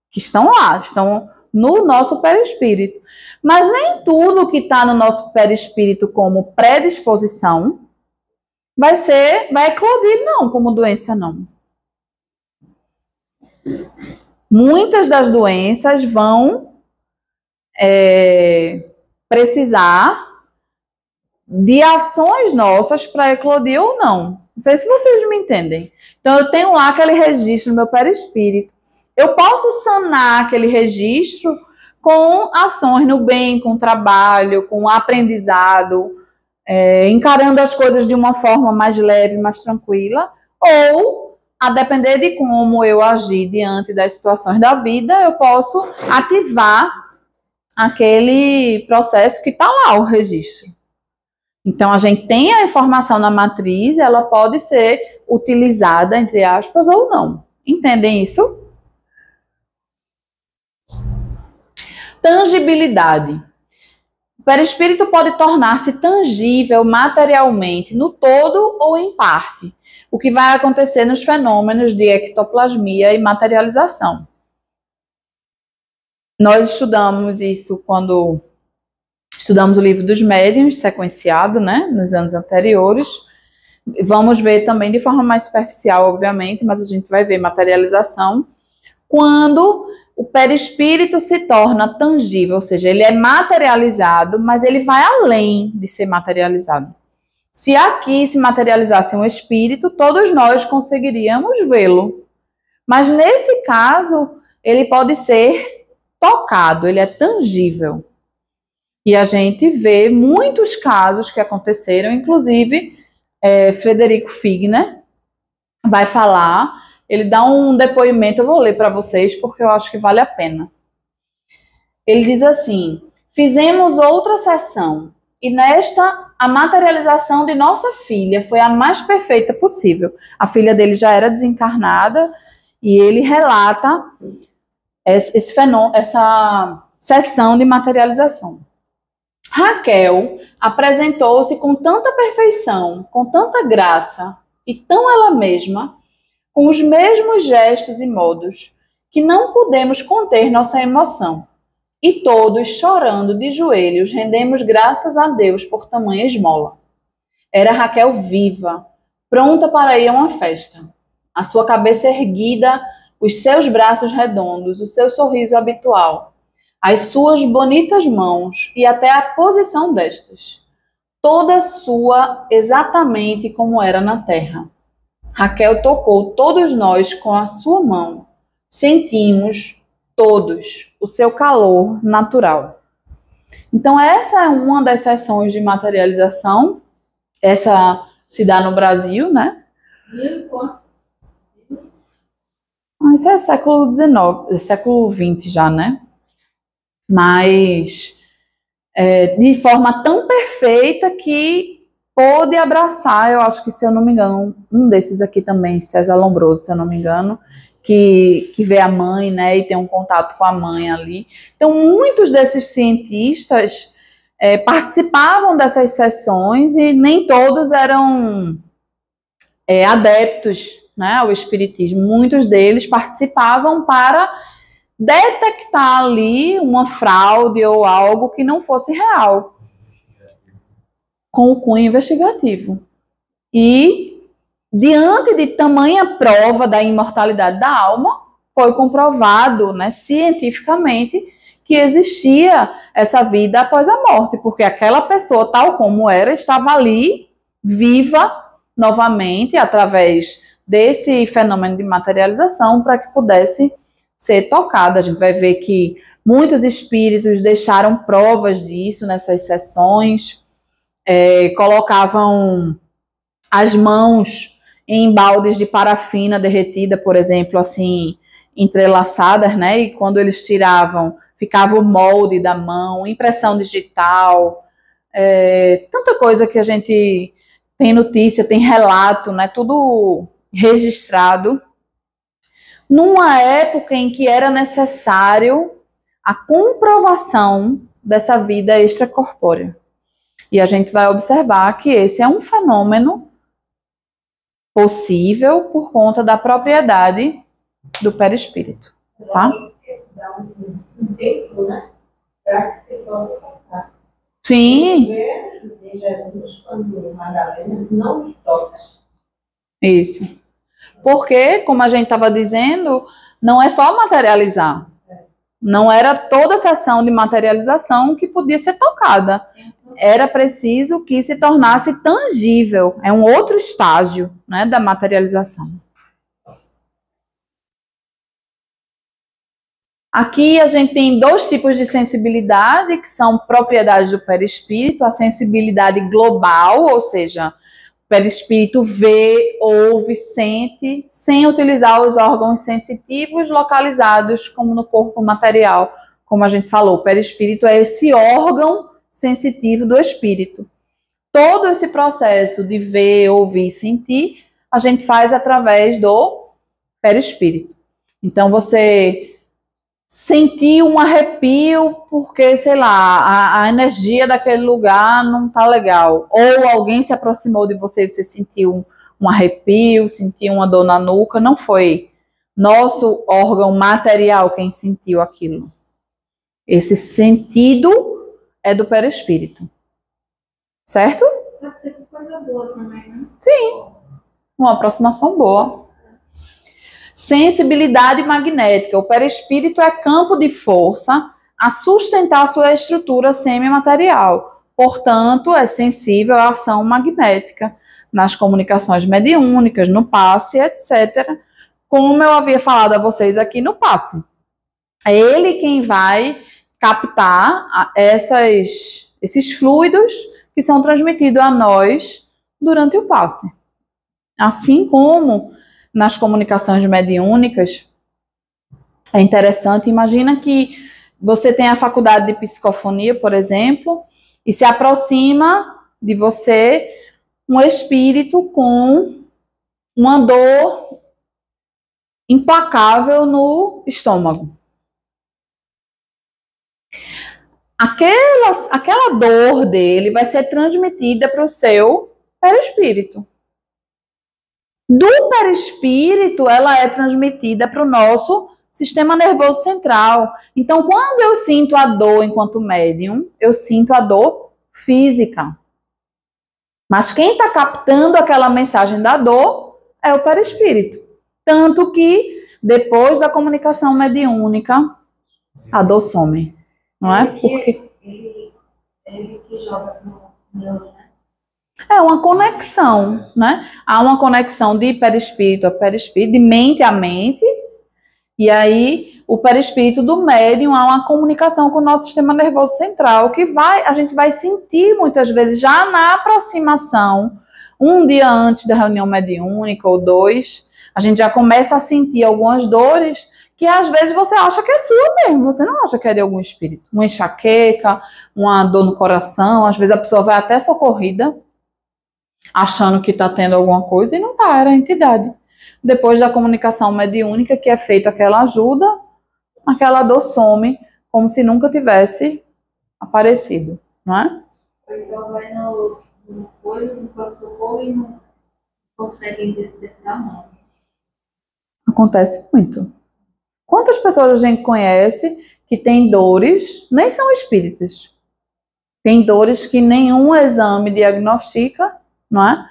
Speaker 1: que estão lá, estão no nosso perispírito. Mas nem tudo que está no nosso perispírito como predisposição vai eclodir, não, como doença, não. Muitas das doenças vão precisar de ações nossas para eclodir ou não. Não sei se vocês me entendem. Então, eu tenho lá aquele registro no meu perispírito. Eu posso sanar aquele registro com ações no bem, com trabalho, com aprendizado, encarando as coisas de uma forma mais leve, mais tranquila, ou, a depender de como eu agir diante das situações da vida, eu posso ativar aquele processo que está lá, o registro. Então, a gente tem a informação na matriz, ela pode ser utilizada, entre aspas, ou não. Entendem isso? Tangibilidade. O perispírito pode tornar-se tangível materialmente, no todo ou em parte, o que vai acontecer nos fenômenos de ectoplasmia e materialização. Nós estudamos isso quando estudamos o livro dos médiuns, sequenciado, né, nos anos anteriores. Vamos ver também de forma mais superficial, obviamente, mas a gente vai ver materialização quando o perispírito se torna tangível, ou seja, ele é materializado, mas ele vai além de ser materializado. Se aqui se materializasse um espírito, todos nós conseguiríamos vê-lo. Mas nesse caso, ele pode ser tocado, ele é tangível. E a gente vê muitos casos que aconteceram, inclusive Frederico Figner vai falar, ele dá um depoimento, eu vou ler para vocês porque eu acho que vale a pena. Ele diz assim: fizemos outra sessão e nesta a materialização de nossa filha foi a mais perfeita possível. A filha dele já era desencarnada e ele relata esse fenômeno, essa sessão de materialização. Raquel apresentou-se com tanta perfeição, com tanta graça e tão ela mesma, com os mesmos gestos e modos, que não pudemos conter nossa emoção. E todos, chorando de joelhos, rendemos graças a Deus por tamanha esmola. Era Raquel viva, pronta para ir a uma festa. A sua cabeça erguida, os seus braços redondos, o seu sorriso habitual, as suas bonitas mãos e até a posição destas. Toda sua exatamente como era na terra. Raquel tocou todos nós com a sua mão. Sentimos todos o seu calor natural. Então essa é uma das sessões de materialização Essa se dá no Brasil, né?
Speaker 2: Mil e quanto?
Speaker 1: Isso é século XIX, século XX já, né? Mas de forma tão perfeita que pôde abraçar, eu acho que, se eu não me engano, um desses aqui também, César Lombroso, se eu não me engano, que vê a mãe, né, e tem um contato com a mãe ali. Então, muitos desses cientistas participavam dessas sessões e nem todos eram adeptos, né, ao espiritismo. Muitos deles participavam para detectar ali uma fraude ou algo que não fosse real, com o cunho investigativo. E, diante de tamanha prova da imortalidade da alma, foi comprovado, né, cientificamente, que existia essa vida após a morte, porque aquela pessoa, tal como era, estava ali, viva novamente, através desse fenômeno de materialização, para que pudesse ser tocada. A gente vai ver que muitos espíritos deixaram provas disso nessas sessões, colocavam as mãos em baldes de parafina derretida, por exemplo, assim, entrelaçadas, né? E quando eles tiravam, ficava o molde da mão, impressão digital, tanta coisa que a gente tem notícia, tem relato, né? Tudo registrado, numa época em que era necessário a comprovação dessa vida extracorpórea. E a gente vai observar que esse é um fenômeno possível por conta da propriedade do perispírito, tá?
Speaker 2: Dá um tempo, né? Para que você possa tocar.
Speaker 1: Sim.
Speaker 2: De Jesus, quando Madalena não me toca.
Speaker 1: Isso. Porque, como a gente estava dizendo, não é só materializar. Não era toda a sessão de materialização que podia ser tocada. Era preciso que se tornasse tangível. É um outro estágio, né, da materialização. Aqui a gente tem dois tipos de sensibilidade, que são propriedades do perispírito. A sensibilidade global, ou seja, o perispírito vê, ouve, sente, sem utilizar os órgãos sensitivos localizados como no corpo material. Como a gente falou, o perispírito é esse órgão sensitivo do espírito. Todo esse processo de ver, ouvir, sentir, a gente faz através do perispírito. Então, você sentir um arrepio porque, sei lá, a energia daquele lugar não tá legal. Ou alguém se aproximou de você e você sentiu um arrepio, sentiu uma dor na nuca. Não foi nosso órgão material quem sentiu aquilo. Esse sentido é do perispírito. Certo?
Speaker 2: Pode ser coisa boa também, né?
Speaker 1: Sim. Uma aproximação boa. Sensibilidade magnética. O perispírito é campo de força a sustentar sua estrutura semimaterial. Portanto, é sensível à ação magnética nas comunicações mediúnicas, no passe, etc. Como eu havia falado a vocês aqui no passe. É ele quem vai captar esses fluidos que são transmitidos a nós durante o passe. Assim como nas comunicações mediúnicas, é interessante, imagina que você tem a faculdade de psicofonia, por exemplo, e se aproxima de você um espírito com uma dor implacável no estômago. Aquela dor dele vai ser transmitida para o seu perispírito. Do perispírito, ela é transmitida para o nosso sistema nervoso central. Então, quando eu sinto a dor enquanto médium, eu sinto a dor física. Mas quem está captando aquela mensagem da dor é o perispírito. Tanto que, depois da comunicação mediúnica, a dor some. Não é? Porque
Speaker 2: Ele que joga no neuro, né?
Speaker 1: é uma conexão, né? Há uma conexão de perispírito a perispírito, de mente a mente, e aí o perispírito do médium há uma comunicação com o nosso sistema nervoso central, que a gente vai sentir muitas vezes já na aproximação, um dia antes da reunião mediúnica ou 2, a gente já começa a sentir algumas dores que às vezes você acha que é sua mesmo, você não acha que é de algum espírito. Uma enxaqueca, uma dor no coração, às vezes a pessoa vai até socorrida, achando que está tendo alguma coisa e não está, era a entidade. Depois da comunicação mediúnica, que é feita aquela ajuda, aquela dor some, como se nunca tivesse aparecido, não é?
Speaker 2: Então vai no pronto-socorro e não consegue detectar não.
Speaker 1: Acontece muito. Quantas pessoas a gente conhece que tem dores, nem são espíritas, tem dores que nenhum exame diagnostica, não é?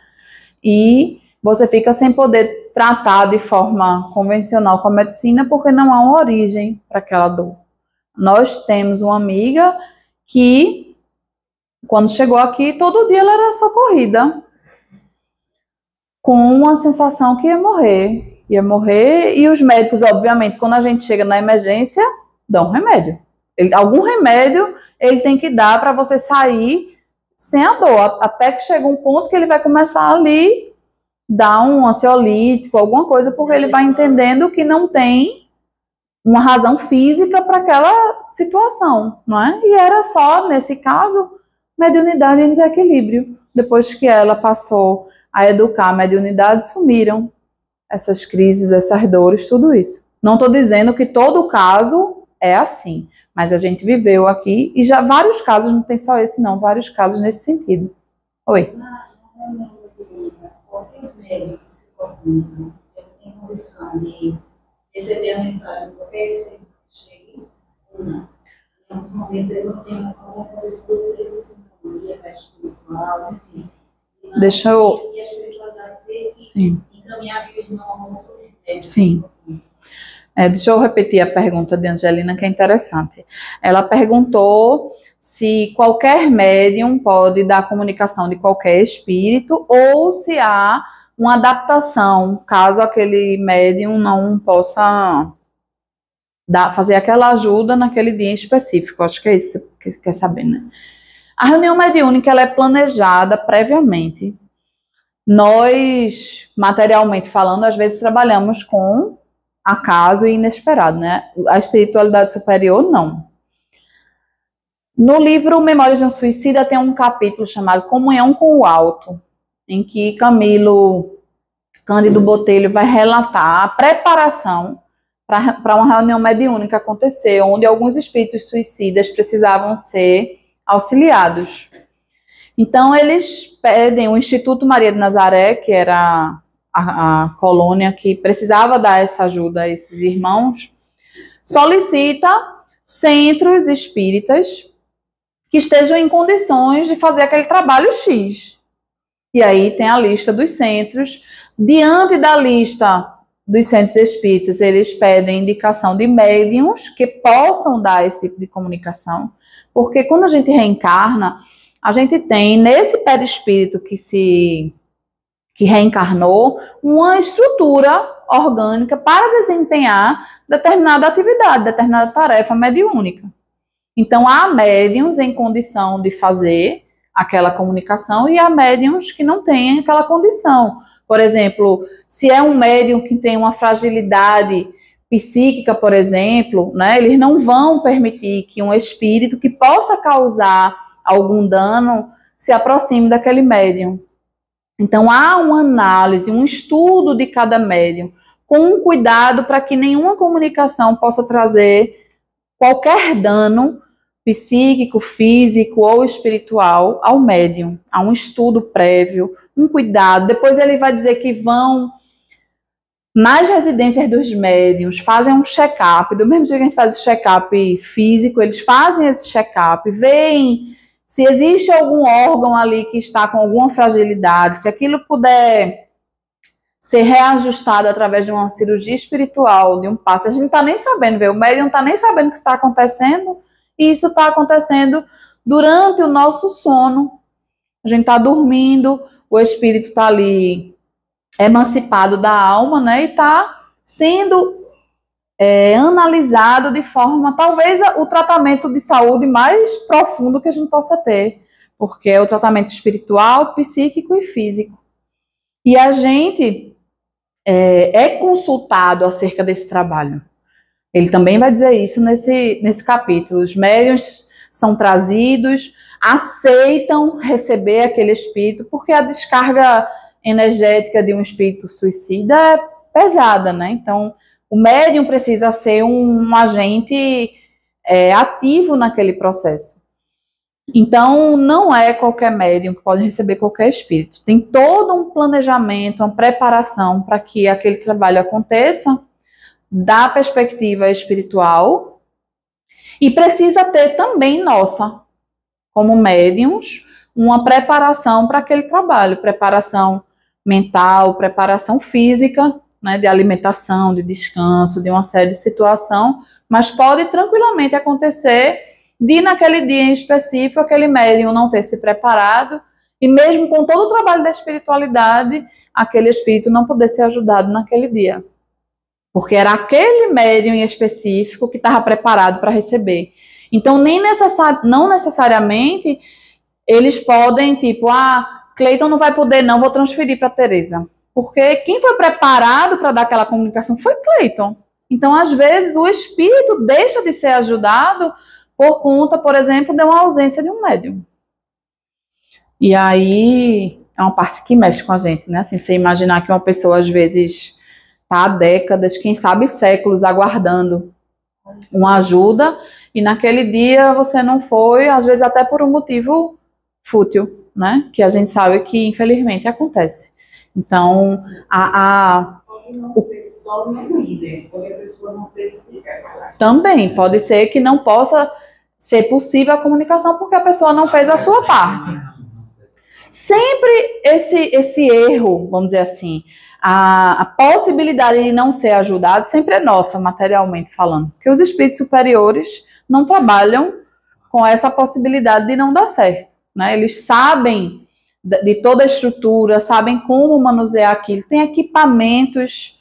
Speaker 1: E você fica sem poder tratar de forma convencional com a medicina porque não há uma origem para aquela dor. Nós temos uma amiga que, quando chegou aqui, todo dia ela era socorrida com uma sensação que ia morrer, e os médicos, obviamente, quando a gente chega na emergência, dão remédio. Algum remédio ele tem que dar para você sair sem a dor, até que chega um ponto que ele vai começar ali dar um ansiolítico, alguma coisa, porque ele vai entendendo que não tem uma razão física para aquela situação, não é? E era só, nesse caso, mediunidade em desequilíbrio. Depois que ela passou a educar a mediunidade, sumiram essas crises, essas dores, tudo isso. Não estou dizendo que todo caso é assim, mas a gente viveu aqui, e já vários casos, não tem só esse não, vários casos nesse sentido. Oi.
Speaker 2: Qualquer médico que se comunica, ele tem condição de receber a mensagem de qualquer espírito que chegue, ou não. Em alguns momentos ele não tem alguma condição de ser sintonia espiritual, enfim.
Speaker 1: Deixa eu...
Speaker 2: E a espiritualidade dele encaminhar a vida de uma outra.
Speaker 1: Sim. Deixa eu repetir a pergunta de Angelina, que é interessante. Ela perguntou se qualquer médium pode dar comunicação de qualquer espírito ou se há uma adaptação, caso aquele médium não possa fazer aquela ajuda naquele dia em específico. Acho que é isso que você quer saber, né? A reunião mediúnica ela é planejada previamente. Nós, materialmente falando, às vezes trabalhamos com acaso e inesperado, né? A espiritualidade superior, não. No livro Memórias de um Suicida tem um capítulo chamado Comunhão com o Alto, em que Camilo Cândido Botelho vai relatar a preparação para uma reunião mediúnica acontecer, onde alguns espíritos suicidas precisavam ser auxiliados. Então, eles pedem o Instituto Maria de Nazaré, que era a colônia que precisava dar essa ajuda a esses irmãos, solicita centros espíritas que estejam em condições de fazer aquele trabalho X. E aí tem a lista dos centros. Diante da lista dos centros espíritas, eles pedem indicação de médiuns que possam dar esse tipo de comunicação, porque quando a gente reencarna, a gente tem nesse perispírito que reencarnou uma estrutura orgânica para desempenhar determinada atividade, determinada tarefa mediúnica. Então, há médiuns em condição de fazer aquela comunicação e há médiuns que não têm aquela condição. Por exemplo, se é um médium que tem uma fragilidade psíquica, por exemplo, né, eles não vão permitir que um espírito que possa causar algum dano se aproxime daquele médium. Então, há uma análise, um estudo de cada médium, com um cuidado para que nenhuma comunicação possa trazer qualquer dano psíquico, físico ou espiritual ao médium. Há um estudo prévio, um cuidado. Depois ele vai dizer que vão nas residências dos médiuns, fazem um check-up. Do mesmo jeito que a gente faz o check-up físico, eles fazem esse check-up, veem se existe algum órgão ali que está com alguma fragilidade, se aquilo puder ser reajustado através de uma cirurgia espiritual, de um passe. A gente não está nem sabendo, o médium não está nem sabendo o que está acontecendo, e isso está acontecendo durante o nosso sono. A gente está dormindo, o espírito está ali emancipado da alma, né, e está sendo analisado de forma, talvez, o tratamento de saúde mais profundo que a gente possa ter, porque é o tratamento espiritual, psíquico e físico. E a gente é consultado acerca desse trabalho. Ele também vai dizer isso nesse capítulo. Os médiuns são trazidos, aceitam receber aquele espírito, porque a descarga energética de um espírito suicida é pesada, né? Então, o médium precisa ser um agente ativo naquele processo. Então, não é qualquer médium que pode receber qualquer espírito. Tem todo um planejamento, uma preparação para que aquele trabalho aconteça da perspectiva espiritual, e precisa ter também nossa, como médiums, uma preparação para aquele trabalho, preparação mental, preparação física, né, de alimentação, de descanso, de uma série de situações, mas pode tranquilamente acontecer de naquele dia em específico aquele médium não ter se preparado, e mesmo com todo o trabalho da espiritualidade, aquele espírito não poder ser ajudado naquele dia. Porque era aquele médium em específico que estava preparado para receber. Então, não necessariamente eles podem, tipo, Cleiton não vai poder não, vou transferir para Tereza. Porque quem foi preparado para dar aquela comunicação foi Cleiton. Então, às vezes, o espírito deixa de ser ajudado por conta, por exemplo, de uma ausência de um médium. E aí, é uma parte que mexe com a gente, né? Assim, você imaginar que uma pessoa, às vezes, está há décadas, quem sabe séculos, aguardando uma ajuda, e naquele dia você não foi, às vezes até por um motivo fútil, né? Que a gente sabe que, infelizmente, acontece. Então,
Speaker 2: Pode não ser só no líder, porque a pessoa não precisa.
Speaker 1: Também pode ser que não possa ser possível a comunicação porque a pessoa não fez a sua parte. Sempre esse erro, vamos dizer assim, a possibilidade de não ser ajudado sempre é nossa, materialmente falando. Porque os espíritos superiores não trabalham com essa possibilidade de não dar certo, né? Eles sabem de toda a estrutura, sabem como manusear aquilo. Tem equipamentos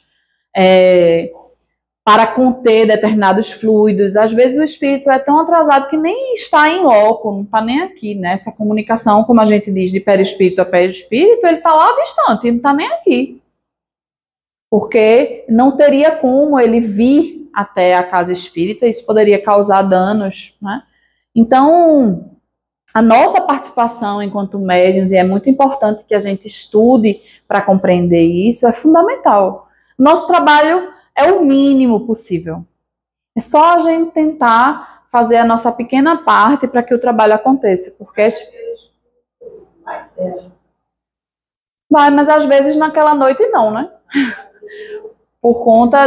Speaker 1: para conter determinados fluidos. Às vezes o espírito é tão atrasado que nem está em loco, não está nem aqui, né? Essa comunicação, como a gente diz, de perispírito a perispírito, ele está lá distante, ele não está nem aqui. Porque não teria como ele vir até a casa espírita, isso poderia causar danos, né? Então, a nossa participação enquanto médiuns, e é muito importante que a gente estude para compreender isso, é fundamental. Nosso trabalho é o mínimo possível. É só a gente tentar fazer a nossa pequena parte para que o trabalho aconteça, porque vai, mas às vezes naquela noite não, né? Por conta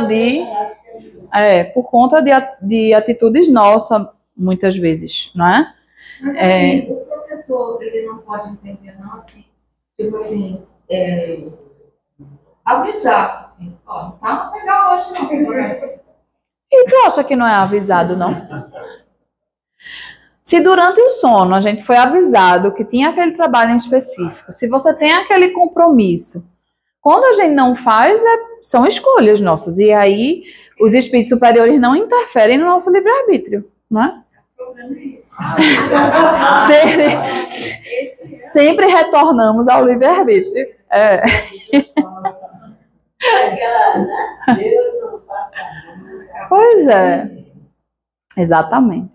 Speaker 1: de atitudes nossas, muitas vezes, não é?
Speaker 2: Mas assim, o protetor, ele não pode entender, não, assim, tipo assim, avisar, assim, ó, não tá legal hoje não.
Speaker 1: E tu acha que não é avisado, não? Se durante o sono a gente foi avisado que tinha aquele trabalho em específico, se você tem aquele compromisso, quando a gente não faz, são escolhas nossas. E aí, os espíritos superiores não interferem no nosso livre-arbítrio, não é? Sempre retornamos ao livre-arbítrio. Pois é. Exatamente.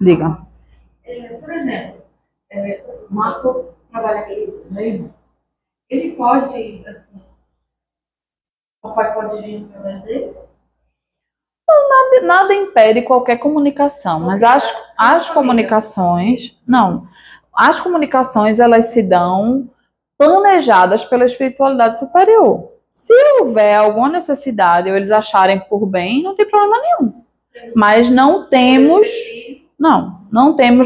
Speaker 1: Diga.
Speaker 2: Por exemplo, o Marco trabalha aqui mesmo. Ele pode, assim, o papai pode vir através dele?
Speaker 1: Nada impede qualquer comunicação, mas as comunicações, não. As comunicações, elas se dão planejadas pela espiritualidade superior. Se houver alguma necessidade ou eles acharem por bem, não tem problema nenhum. Mas não temos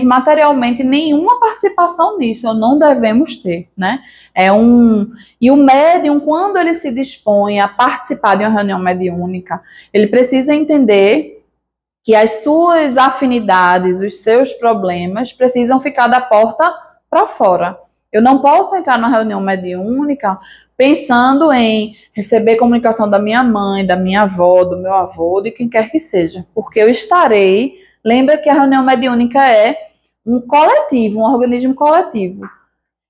Speaker 1: materialmente nenhuma participação nisso, ou não devemos ter, né? E o médium, quando ele se dispõe a participar de uma reunião mediúnica, ele precisa entender que as suas afinidades, os seus problemas precisam ficar da porta para fora. Eu não posso entrar na reunião mediúnica pensando em receber comunicação da minha mãe, da minha avó, do meu avô, de quem quer que seja. Porque eu estarei... Lembra que a reunião mediúnica é um coletivo, um organismo coletivo.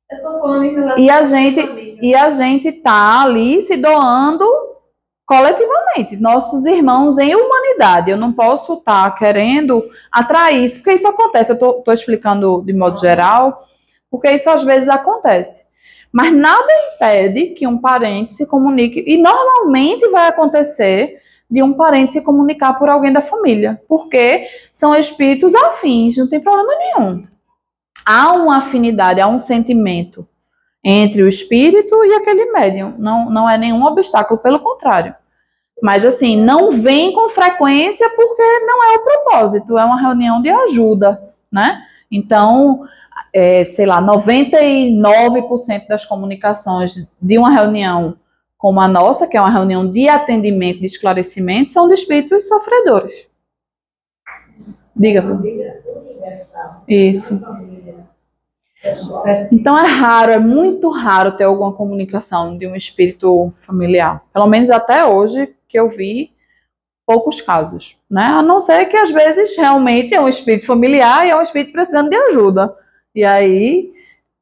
Speaker 2: Eu tô falando em relação
Speaker 1: E
Speaker 2: à família.
Speaker 1: a gente tá ali se doando coletivamente, nossos irmãos em humanidade. Eu não posso estar querendo atrair isso, porque isso acontece. Eu tô explicando de modo geral, porque isso às vezes acontece. Mas nada impede que um parente se comunique, e normalmente vai acontecer de um parente se comunicar por alguém da família, porque são espíritos afins, não tem problema nenhum. Há uma afinidade, há um sentimento entre o espírito e aquele médium. Não é nenhum obstáculo, pelo contrário. Mas assim, não vem com frequência porque não é o propósito, é uma reunião de ajuda, né? Então, sei lá, 99% das comunicações de uma reunião como a nossa, que é uma reunião de atendimento, de esclarecimento, são de espíritos sofredores. Diga, Bruno. Isso. Então é raro, é muito raro ter alguma comunicação de um espírito familiar. Pelo menos até hoje que eu vi poucos casos, né? A não ser que às vezes realmente é um espírito familiar e é um espírito precisando de ajuda. E aí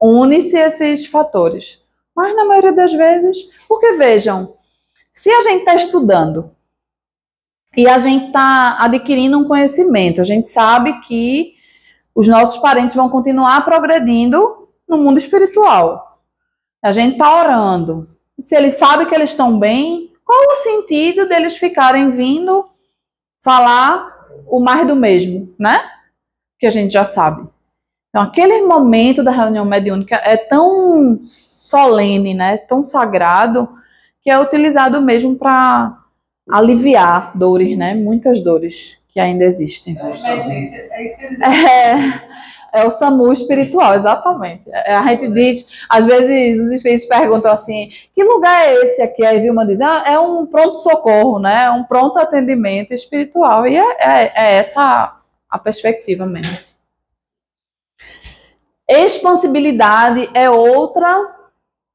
Speaker 1: une-se esses fatores. Mas na maioria das vezes, porque vejam, se a gente está estudando e a gente está adquirindo um conhecimento, a gente sabe que os nossos parentes vão continuar progredindo no mundo espiritual. A gente está orando. Se eles sabem que eles estão bem, qual o sentido deles ficarem vindo falar o mais do mesmo, né? Que a gente já sabe. Então, aquele momento da reunião mediúnica é tão solene, né? Tão sagrado, que é utilizado mesmo para aliviar dores, né? Muitas dores que ainda existem. É o SAMU espiritual, exatamente. A gente diz, às vezes os espíritos perguntam assim, que lugar é esse aqui? Aí Vilma diz, é um pronto-socorro, né? É um pronto atendimento espiritual. E é essa a perspectiva mesmo. Expansibilidade é outra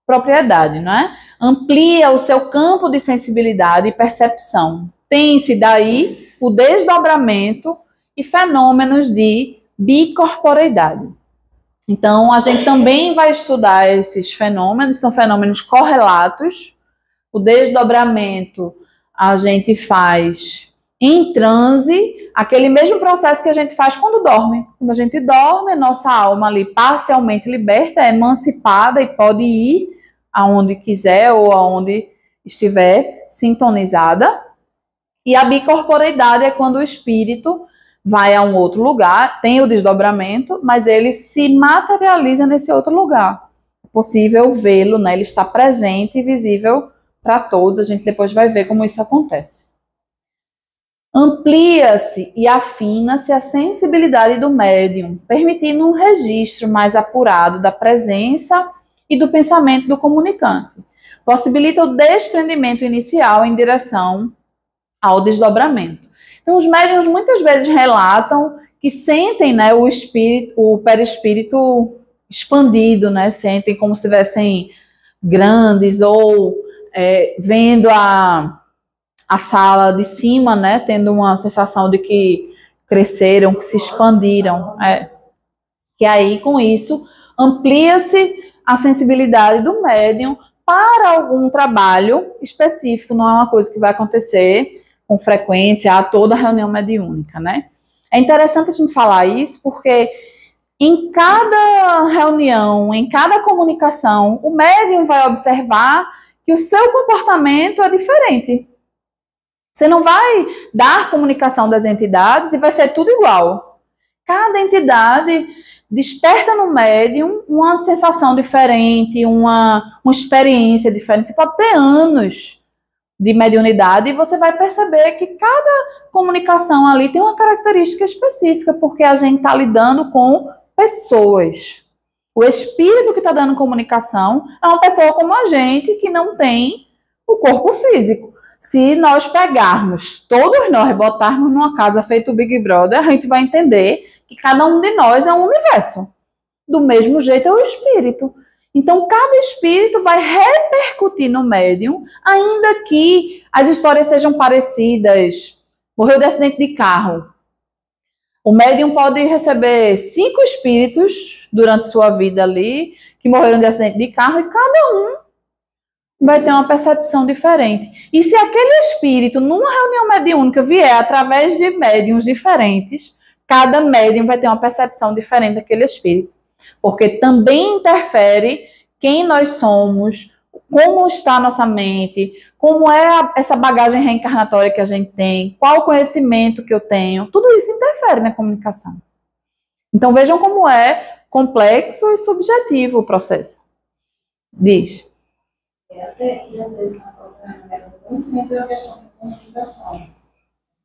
Speaker 1: propriedade, não é? Amplia o seu campo de sensibilidade e percepção. Tem-se daí o desdobramento e fenômenos de bicorporeidade. Então, a gente também vai estudar esses fenômenos, são fenômenos correlatos. O desdobramento a gente faz em transe, aquele mesmo processo que a gente faz quando dorme. Quando a gente dorme, nossa alma ali parcialmente liberta, é emancipada e pode ir aonde quiser ou aonde estiver sintonizada. E a bicorporeidade é quando o espírito vai a um outro lugar, tem o desdobramento, mas ele se materializa nesse outro lugar. É possível vê-lo, né? Ele está presente e visível para todos. A gente depois vai ver como isso acontece. Amplia-se e afina-se a sensibilidade do médium, permitindo um registro mais apurado da presença e do pensamento do comunicante. Possibilita o desprendimento inicial em direção ao desdobramento. Então, os médiuns muitas vezes relatam que sentem, né, o perispírito expandido, né, sentem como se estivessem grandes ou vendo a sala de cima, né, tendo uma sensação de que cresceram, que se expandiram. Que aí, com isso, amplia-se a sensibilidade do médium para algum trabalho específico, não é uma coisa que vai acontecer com frequência a toda reunião mediúnica, né? É interessante a gente falar isso porque em cada reunião, em cada comunicação, o médium vai observar que o seu comportamento é diferente. Você não vai dar comunicação das entidades e vai ser tudo igual. Cada entidade desperta no médium uma sensação diferente, uma experiência diferente. Você pode ter anos de mediunidade e você vai perceber que cada comunicação ali tem uma característica específica, porque a gente está lidando com pessoas. O espírito que está dando comunicação é uma pessoa como a gente, que não tem o corpo físico. Se nós pegarmos, todos nós botarmos numa casa feito o Big Brother, a gente vai entender que cada um de nós é um universo. Do mesmo jeito é o espírito. Então, cada espírito vai repercutir no médium, ainda que as histórias sejam parecidas. Morreu de acidente de carro. O médium pode receber 5 espíritos durante sua vida ali, que morreram de acidente de carro, e cada um vai ter uma percepção diferente. E se aquele espírito, numa reunião mediúnica, vier através de médiums diferentes, cada médium vai ter uma percepção diferente daquele espírito. Porque também interfere quem nós somos, como está a nossa mente, como é essa bagagem reencarnatória que a gente tem, qual o conhecimento que eu tenho, tudo isso interfere na comunicação. Então vejam como é complexo e subjetivo o processo. Diz.
Speaker 2: Até que às vezes na própria nem sempre é uma questão de comunicação.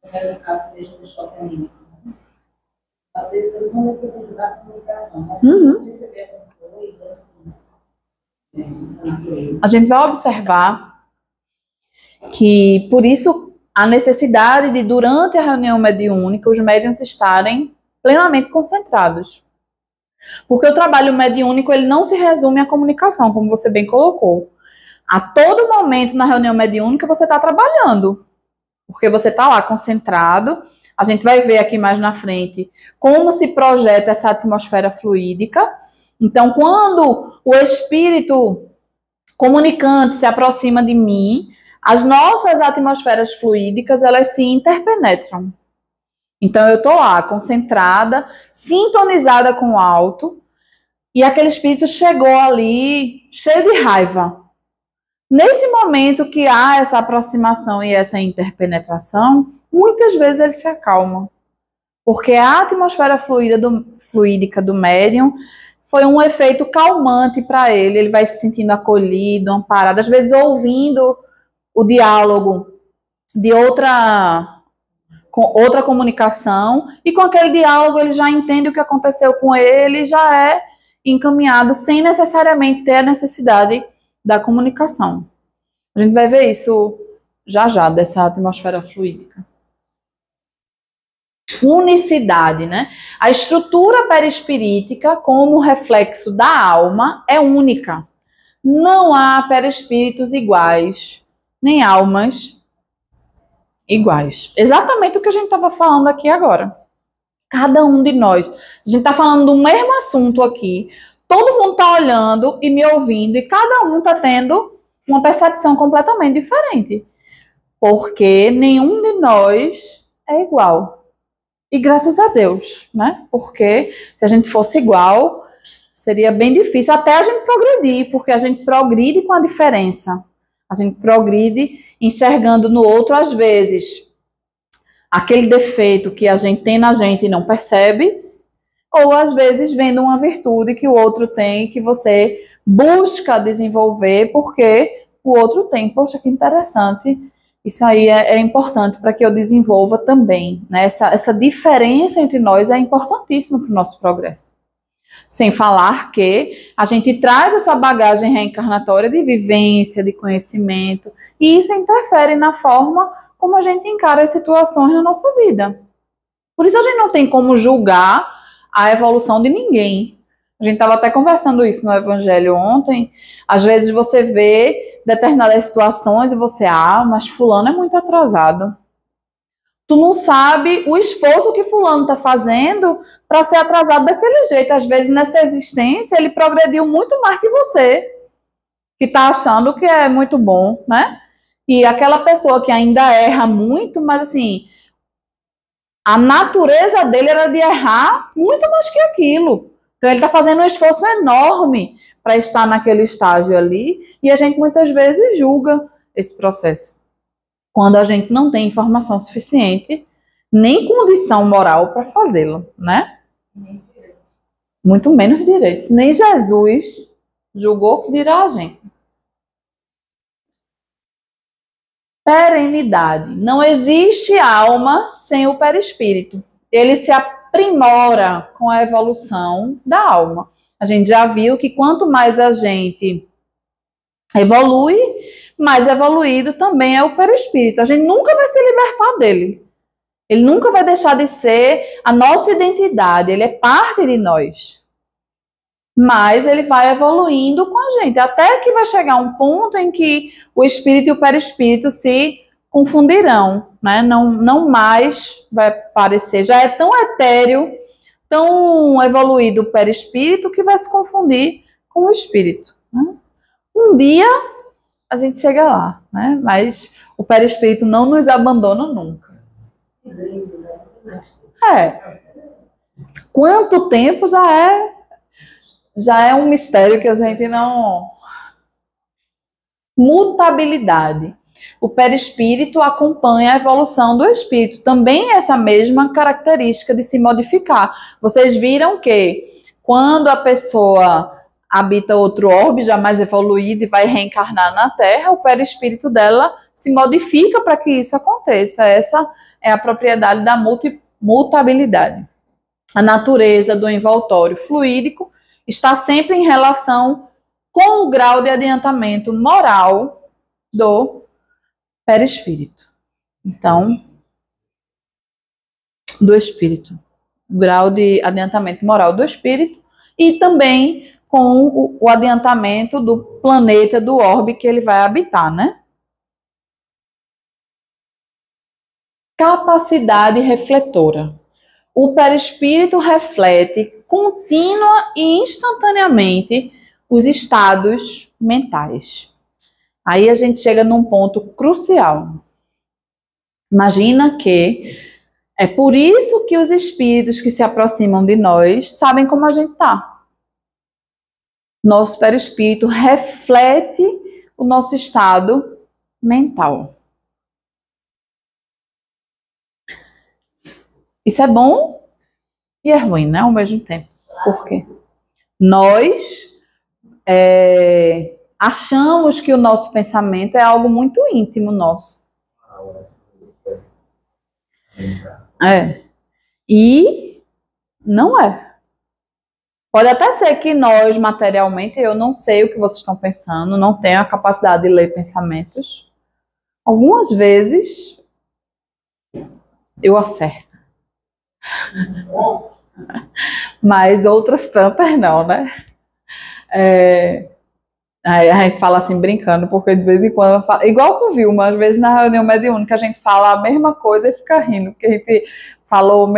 Speaker 2: No caso mesmo do choque anímico. Às vezes ele não necessita da comunicação, mas receber
Speaker 1: a gente vai observar que, por isso, a necessidade de, durante a reunião mediúnica, os médiuns estarem plenamente concentrados. Porque o trabalho mediúnico, ele não se resume à comunicação, como você bem colocou. A todo momento na reunião mediúnica, você está trabalhando. Porque você está lá concentrado. A gente vai ver aqui mais na frente como se projeta essa atmosfera fluídica. Então, quando o espírito comunicante se aproxima de mim, as nossas atmosferas fluídicas, elas se interpenetram. Então, eu estou lá, concentrada, sintonizada com o alto, e aquele espírito chegou ali, cheio de raiva. Nesse momento que há essa aproximação e essa interpenetração, muitas vezes ele se acalma. Porque a atmosfera fluídica do médium foi um efeito calmante para ele. Ele vai se sentindo acolhido, amparado, às vezes ouvindo o diálogo de outra comunicação, e com aquele diálogo ele já entende o que aconteceu com ele, já é encaminhado sem necessariamente ter a necessidade da comunicação. A gente vai ver isso já, dessa atmosfera fluídica. Unicidade, né? A estrutura perispirítica, como reflexo da alma, é única. Não há perispíritos iguais, nem almas iguais. Exatamente o que a gente estava falando aqui agora. Cada um de nós. A gente está falando do mesmo assunto aqui. Todo mundo está olhando e me ouvindo, e cada um está tendo uma percepção completamente diferente. Porque nenhum de nós é igual. E graças a Deus, né? Porque se a gente fosse igual, seria bem difícil até a gente progredir, porque a gente progride com a diferença. A gente progride enxergando no outro, às vezes, aquele defeito que a gente tem na gente e não percebe, ou às vezes vendo uma virtude que o outro tem, que você busca desenvolver porque o outro tem. Poxa, que interessante. Isso aí é importante para que eu desenvolva também, né? Essa diferença entre nós é importantíssima para o nosso progresso. Sem falar que a gente traz essa bagagem reencarnatória de vivência, de conhecimento, e isso interfere na forma como a gente encara as situações na nossa vida. Por isso a gente não tem como julgar a evolução de ninguém. A gente estava até conversando isso no Evangelho ontem. Às vezes você vê determinadas situações e você, mas fulano é muito atrasado. Tu não sabe o esforço que fulano está fazendo para ser atrasado daquele jeito. Às vezes nessa existência ele progrediu muito mais que você, que está achando que é muito bom, né? E aquela pessoa que ainda erra muito, mas assim, a natureza dele era de errar muito mais que aquilo. Então ele está fazendo um esforço enorme para estar naquele estágio ali, e a gente muitas vezes julga esse processo, quando a gente não tem informação suficiente, nem condição moral para fazê-lo, né? Muito menos direitos. Nem Jesus julgou, que dirá a gente. Perenidade. Não existe alma sem o perispírito. Ele se aprimora com a evolução da alma. A gente já viu que quanto mais a gente evolui, mais evoluído também é o perispírito. A gente nunca vai se libertar dele. Ele nunca vai deixar de ser a nossa identidade. Ele é parte de nós. mas ele vai evoluindo com a gente, até que vai chegar um ponto em que o espírito e o perispírito se confundirão, né? Não mais vai parecer, já é tão etéreo, tão evoluído o perispírito que vai se confundir com o espírito, né? Um dia a gente chega lá, né? Mas o perispírito não nos abandona nunca. Quanto tempo já é um mistério que a gente não... Mutabilidade. O perispírito acompanha a evolução do espírito. Também essa mesma característica de se modificar. Vocês viram que quando a pessoa habita outro orbe já mais evoluído e vai reencarnar na Terra, o perispírito dela se modifica para que isso aconteça. Essa é a propriedade da mutabilidade. A natureza do envoltório fluídico está sempre em relação com o grau de adiantamento moral do perispírito. Então, do espírito. O grau de adiantamento moral do espírito e também com o adiantamento do planeta, do orbe que ele vai habitar, né? Capacidade refletora. O perispírito reflete contínua e instantaneamente os estados mentais. Aí a gente chega num ponto crucial. Imagina que é por isso que os espíritos que se aproximam de nós sabem como a gente está. Nosso perispírito reflete o nosso estado mental. Isso é bom e é ruim, né? Ao mesmo tempo. Por quê? Nós achamos que o nosso pensamento é algo muito íntimo nosso. E não é. Pode até ser que nós, materialmente, eu não sei o que vocês estão pensando, não tenho a capacidade de ler pensamentos. Algumas vezes eu acerto. Mas outras tantas não, né? A gente fala assim brincando, porque de vez em quando, igual com o Vilma, às vezes na reunião mediúnica a gente fala a mesma coisa e fica rindo, porque a gente falou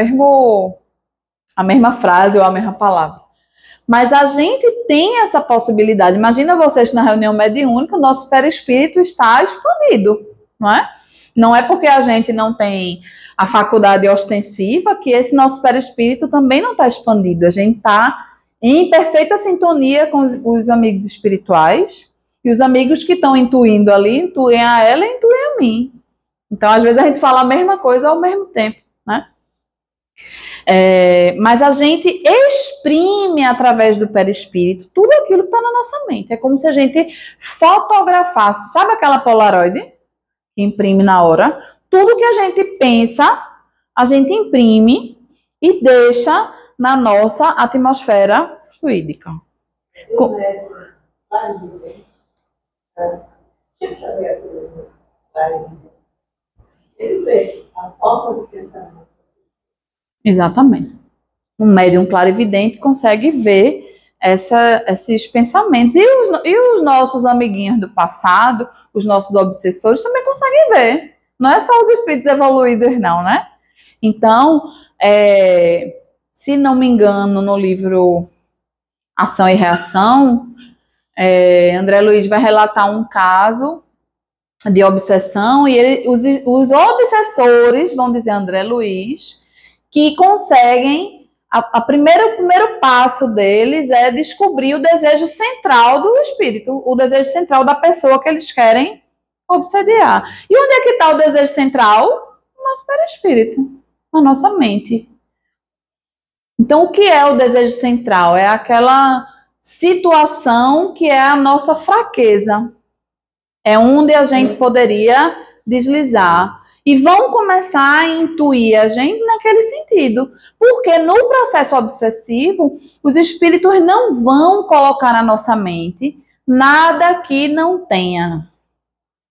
Speaker 1: a mesma frase ou a mesma palavra. Mas a gente tem essa possibilidade. Imagina vocês na reunião mediúnica, o nosso perispírito está expandido, não é? Não é porque a gente não tem a faculdade ostensiva que esse nosso perispírito também não está expandido. A gente está em perfeita sintonia com os amigos espirituais e os amigos que estão intuindo ali, intuem a ela e intuem a mim. Então, às vezes a gente fala a mesma coisa ao mesmo tempo, né? Mas a gente exprime através do perispírito tudo aquilo que está na nossa mente. É como se a gente fotografasse, sabe aquela Polaroid que imprime na hora? Tudo que a gente pensa, a gente imprime e deixa na nossa atmosfera fluídica. Exatamente. Um médium clarividente consegue ver esses pensamentos. E os nossos amiguinhos do passado, os nossos obsessores, também conseguem ver. Não é só os espíritos evoluídos, não, né? Então, se não me engano, no livro Ação e Reação, André Luiz vai relatar um caso de obsessão e os obsessores, vão dizer André Luiz, que conseguem, o primeiro passo deles é descobrir o desejo central do espírito, o desejo central da pessoa que eles querem obsediar. E onde é que está o desejo central? No nosso perispírito, na nossa mente. Então, o que é o desejo central? É aquela situação que é a nossa fraqueza. É onde a gente poderia deslizar. E vão começar a intuir a gente naquele sentido. Porque no processo obsessivo, os espíritos não vão colocar na nossa mente nada que não tenha.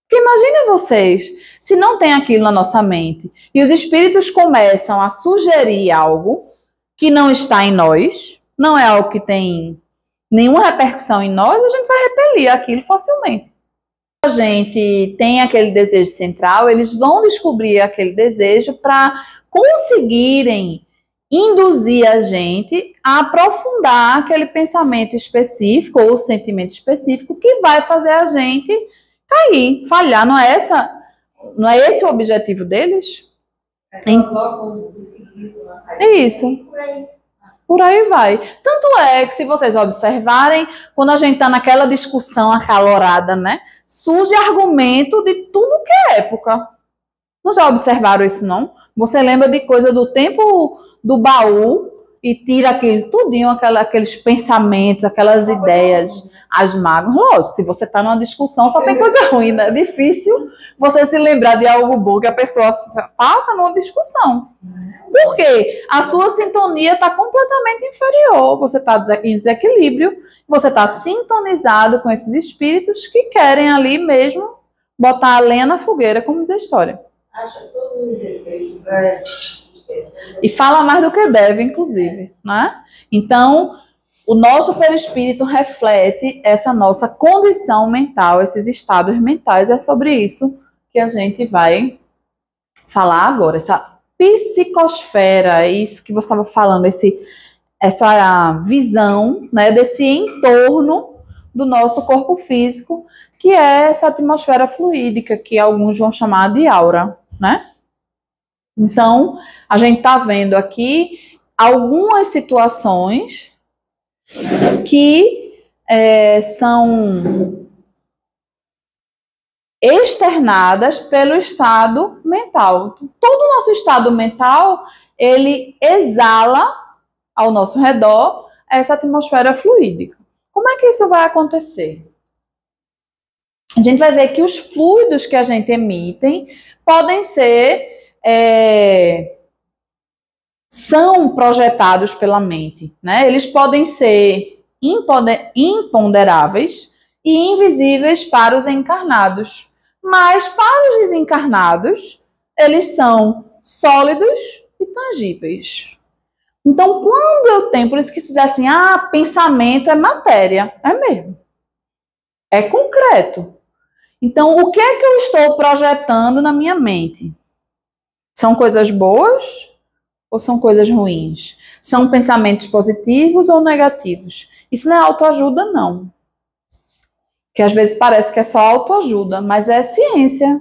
Speaker 1: Porque imaginem vocês, se não tem aquilo na nossa mente, e os espíritos começam a sugerir algo que não está em nós, não é algo que tem nenhuma repercussão em nós, a gente vai repelir aquilo facilmente. A gente tem aquele desejo central, eles vão descobrir aquele desejo para conseguirem induzir a gente a aprofundar aquele pensamento específico ou sentimento específico que vai fazer a gente cair, falhar. Não é esse o objetivo deles? É isso. Por aí vai. Tanto é que, se vocês observarem, quando a gente está naquela discussão acalorada, né, surge argumento de tudo que é época. Não já observaram isso, não? Você lembra de coisa do tempo do baú e tira aquele tudinho, aqueles pensamentos, aquelas ideias, as mágoas. Lógico, se você está numa discussão, só tem coisa ruim, né? É difícil você se lembrar de algo bom que a pessoa passa numa discussão. Por quê? A sua sintonia está completamente inferior. Você está em desequilíbrio, você está sintonizado com esses espíritos que querem ali mesmo botar a lenha na fogueira, como diz a história.
Speaker 2: Acha todo o defeito.
Speaker 1: E fala mais do que deve, inclusive, né? Então, o nosso perispírito reflete essa nossa condição mental, esses estados mentais. É sobre isso que a gente vai falar agora. Essa psicosfera, é isso que você estava falando, essa visão, né, desse entorno do nosso corpo físico, que é essa atmosfera fluídica, que alguns vão chamar de aura, né? Então, a gente está vendo aqui algumas situações que são externadas pelo estado mental. Todo o nosso estado mental, ele exala ao nosso redor essa atmosfera fluídica. Como é que isso vai acontecer? A gente vai ver que os fluidos que a gente emite podem ser são projetados pela mente, né? Eles podem ser imponderáveis e invisíveis para os encarnados, mas para os desencarnados, eles são sólidos e tangíveis. Então, quando eu tenho, por isso que se diz assim, pensamento é matéria, é mesmo, é concreto. Então, o que é que eu estou projetando na minha mente? São coisas boas ou são coisas ruins? São pensamentos positivos ou negativos? Isso não é autoajuda, não. Que às vezes parece que é só autoajuda, mas é ciência.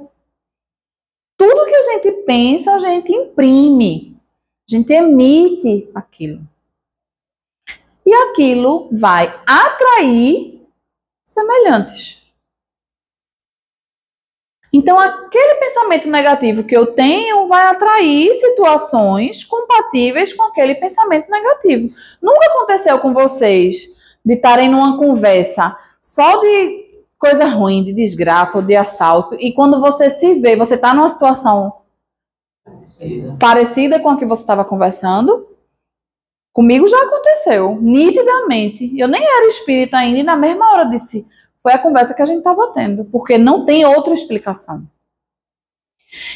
Speaker 1: Tudo que a gente pensa, a gente imprime. A gente emite aquilo. E aquilo vai atrair semelhantes. Então, aquele pensamento negativo que eu tenho vai atrair situações compatíveis com aquele pensamento negativo. Nunca aconteceu com vocês de estarem numa conversa só de coisa ruim, de desgraça ou de assalto, e quando você se vê, você está numa situação parecida com a que você estava conversando? Comigo já aconteceu, nitidamente. Eu nem era espírita ainda e na mesma hora disse... Foi a conversa que a gente estava tendo, porque não tem outra explicação.